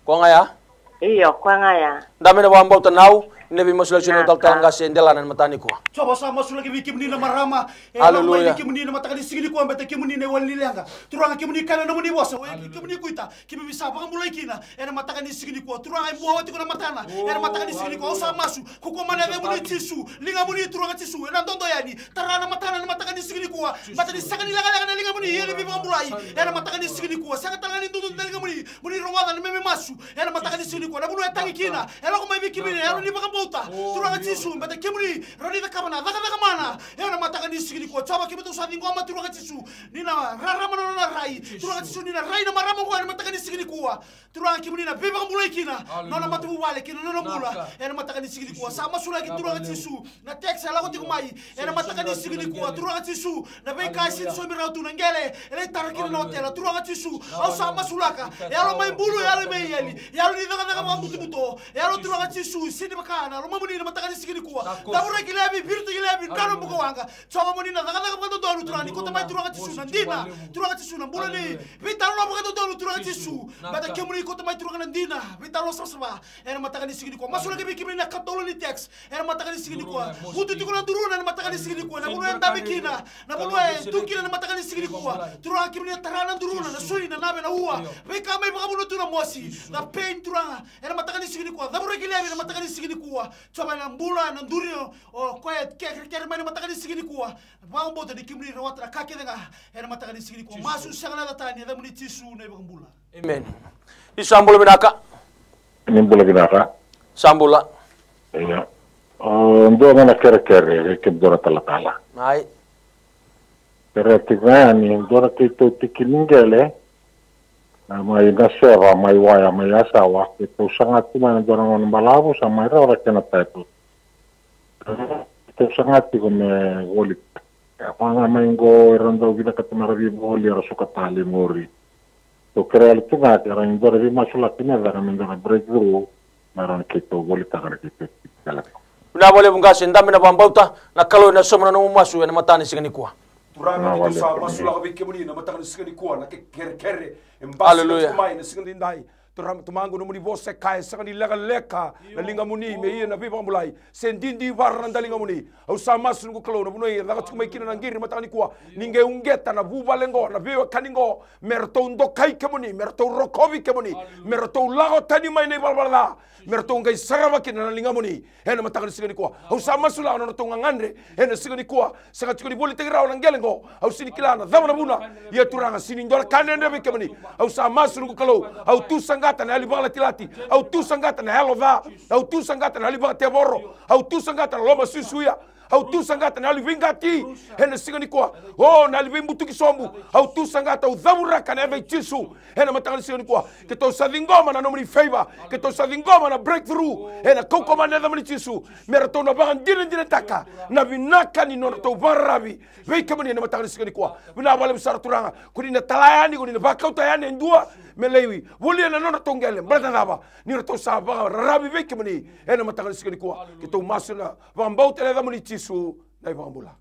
Konga ya? Iya, konga ya. Dami na wambau tanau, nebi masulaki sino taltalanga sendelanan matani ko. Coba sama masulaki wiki menina marama. Haleluya. Wiki menina matakani sigili ko ambete kimunine wali langa. Turanga kimunine kana namuni bosa. Kimunine kuita. Kimi bisa baka mulai kina. Ena matakani sigili ko. Turanga imbuwa watiko na matana. Ena matakani sigili ko. Osa masu. Kuko mana de muni tisu. Linga muni turanga tisu. Ena ndondo yani. Tarana matana na matakani sigili ko. Matani sakani laga na linga muni. Yeli biba mulai. Ena matakani sigili ko. Sanga talangani ndondo na linga muni. Muni rongada na meme masu. Ena matakani sigili ko. Na bunu etangi kina. Ela ko mai wiki menina. Ela ni baka turanga tisu mbata kemuri roni da kamana daga mana ena mataka ni sigili ko chaba kibeto sabi ngoma turanga tisu nina rarama na rai turanga tisu nina rai na marama ko ena mataka ni sigili ko turanga kimuri na beba mulai kina nona matu wale kina nona mula ena mataka ni sigili ko sama sula ki turanga tisu na text ala ko tikumai ena mataka ni sigili ko turanga tisu na be kai sin so mi rautu ngele ele tarakina na hotel turanga tisu au sama sulaka yalo mai bulu yalo mai yeli yalo ni daga mutu muto yalo turanga tisu sini baka na lumamuni na matakani sikini kuwa dabura kilebi birtu kilebi ndalo mbuko wanga choma muni na daga daga dolu turani kota mai turanga tisuna ndina turanga tisuna mbula ni vitalo na mbuko dolu turanga tisu bada kemuni kota mai turanga ndina vitalo sasaba era matakani sikini kuwa masula kibi kimini na katolo ni text era matakani sikini kuwa utu tikuna duruna na matakani sikini kuwa na bulu enda bikina na bulu tukina na matakani sikini kuwa turanga kimini tarana duruna na sui na nabe na uwa vika mai bakabuno tuna mosi na pain turanga era matakani sikini kuwa dabura kilebi na matakani sikini kuwa choma na mbula na ndurio o kwa kere mai na matakani sikini kuwa mambo de kimini rawatra kake denga era matakani sikini kuwa masu sagala datani da muni tisu na mbula amen isambula binaka nimbula binaka sambula iya ndo mana kere ke dora tala ai kere tigani dora to tikilingele mai nasera mai waya mai asawa itu sangat cuma orang malabu sama orang kena tahu itu sangat itu golik apa namanya rondo kita ketemu lagi goli rasuka tali mori to kira itu nggak orang itu lebih masuk lagi nih orang mendengar breakthrough orang kita golik takar kita jalan. Una boleh bungkasin tapi na bambauta na kalau na somna no masu na matani sigani kuwa. Turanga kita sa masula ka bikemuni na matani sigani kuwa na kere embasi kumai na sigani ndai. Tumangu no muni bose kai sakani leka na linga muni me ia na biba mulai sendindi varran da linga muni au sa masu ngo kalo na bunoi da tsumai kina na ngiri matani kuwa ninge ungeta na buba lengo na biba kaningo merto ndo kai kemuni merto rokovi kemuni merto lago tani mai nei balbala merto ngai sarava kina na linga muni ena matani sigani kuwa au sa masu la no to ngandre ena sigani kuwa saka tsukuni boli tegrao na ngelengo au sini kilana dhamana buna ia turanga sini ndola kanende be kemuni au sa masu ngo kalo au tu sangata na alibala tilati au tu sangata na helova au tu sangata na alibala teboro au tu sangata na loma susuya au tu sangata na alivingati hena sigani kwa oh na alivimbutu kisombu au tu sangata au dhamuraka na eve chisu hena matangani sigani kwa keto sadingoma na nomini favor keto sadingoma na breakthrough hena kokoma na dhamani chisu merato na bangan dine taka na vinaka ni nono to barabi veika mani na matangani sigani kwa vina wale besar turanga kunina talayani kunina bakauta yani ndua melewi wolia na nono tongele brada naba ni rato saba rabi veika mani hena matangani sigani kwa keto masuna vambau tele dhamani chisu na ibambula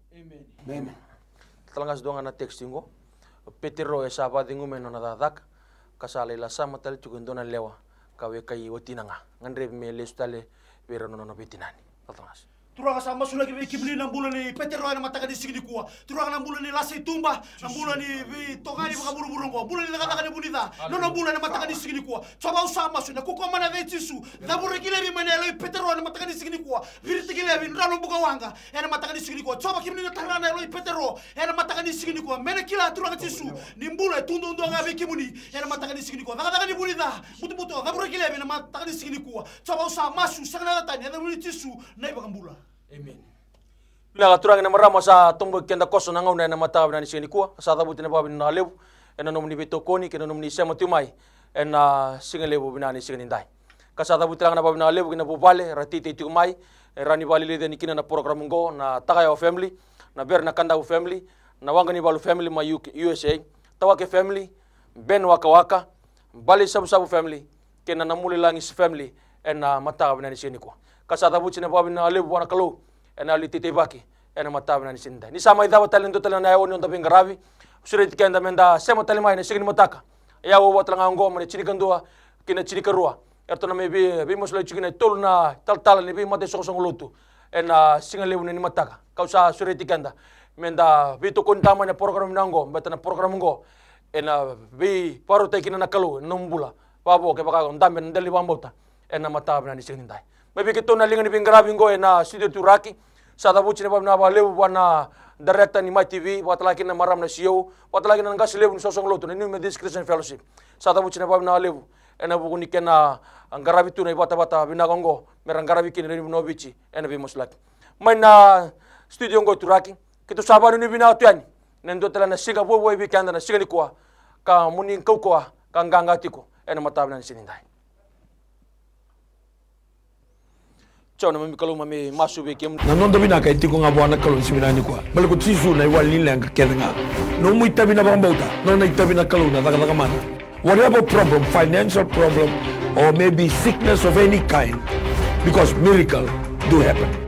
amen talangas doanga na textingo petero esa badingu meno na dadak kasale la sama tal tukundona lewa kawe kai otinanga ngandre me lestale pero no betinani talangas turanga sama sula ki kibli na mbula ni petero na mataka di sigini kuwa turanga na mbula ni lasai tumba na mbula ni vi tongani baka buru ngo mbula ni daga ni bunida no mbula na mataka di sigini kuwa choba usama suna kuko mana ve tisu da buru kile bi manelo petero na mataka di sigini kuwa virti kile bi ndalo buka wanga ena mataka di sigini kuwa choba kibli na tarana lo petero ena mataka di sigini kuwa mena kila turanga tisu ni mbula tundu ndo ngabe kimuni ena mataka di sigini kuwa daga ni bunida butu da buru kile bi na mataka di sigini kuwa choba usama su sagana tani da buru tisu na ibaka mbula amen. Bila turang na marama sa tumbo kenda koso na ngaw na mata na ni sigani kuwa sa tabuti na babin na lew ena nom ni bito koni kena nom ni sema tumai ena singalew binani sigani ndai kasa tabuti lang na babin na lew kina bubale ratiti tumai rani bali le ni kina na program ngo na Tagayo family na ber na Kandau family na wangani balu family ma USA tawake family ben waka bali sabu family kena na mulilangis family ena mata na ni sigani kuwa kasa tabuti na babin na lew wana kalo ena litite baki ena matawa na sinda ni sama idawa talento talana yawo ni ndabing gravi usire tikenda menda sema talima ina sigini mataka yawo watlanga ngoma ni chini kandua kina chini karua erto na mebi bi mosla chikina tolna tal ni bi mate sokosong lutu ena singale ni mataka kausa usire tikenda menda bito kontama na program nango betana program ngo ena bi paro tekina na kalu numbula babo ke baka ndambe ndeli bambota ena matawa na sigini dai mebi kito na linga ni bingrabi ngo ena studio turaki sa tabuti na babna balew wana director ni My TV watalaki na maram na CEO watalaki na ngaslew ni sosong loto ni me Christian Fellowship sa tabuti na babna balew ena bukuni kena angarabi tu na bata binagongo merang garabi kin ni nobichi ena bi moslaki may na studio ngo turaki kito sabanu ni bina tuani nendo tala na siga bo bi kanda na siga likwa ka muning kokwa ka ngangatiko ena matabna ni sinindai chona mami kalau mami masuk bekem na non dobina ka itiko nga bwana kalau simina ni kwa bal ko tisu na wal ni lang kenga no mu itabina bambauta no na itabina kalau na daga mana whatever problem financial problem or maybe sickness of any kind because miracle do happen.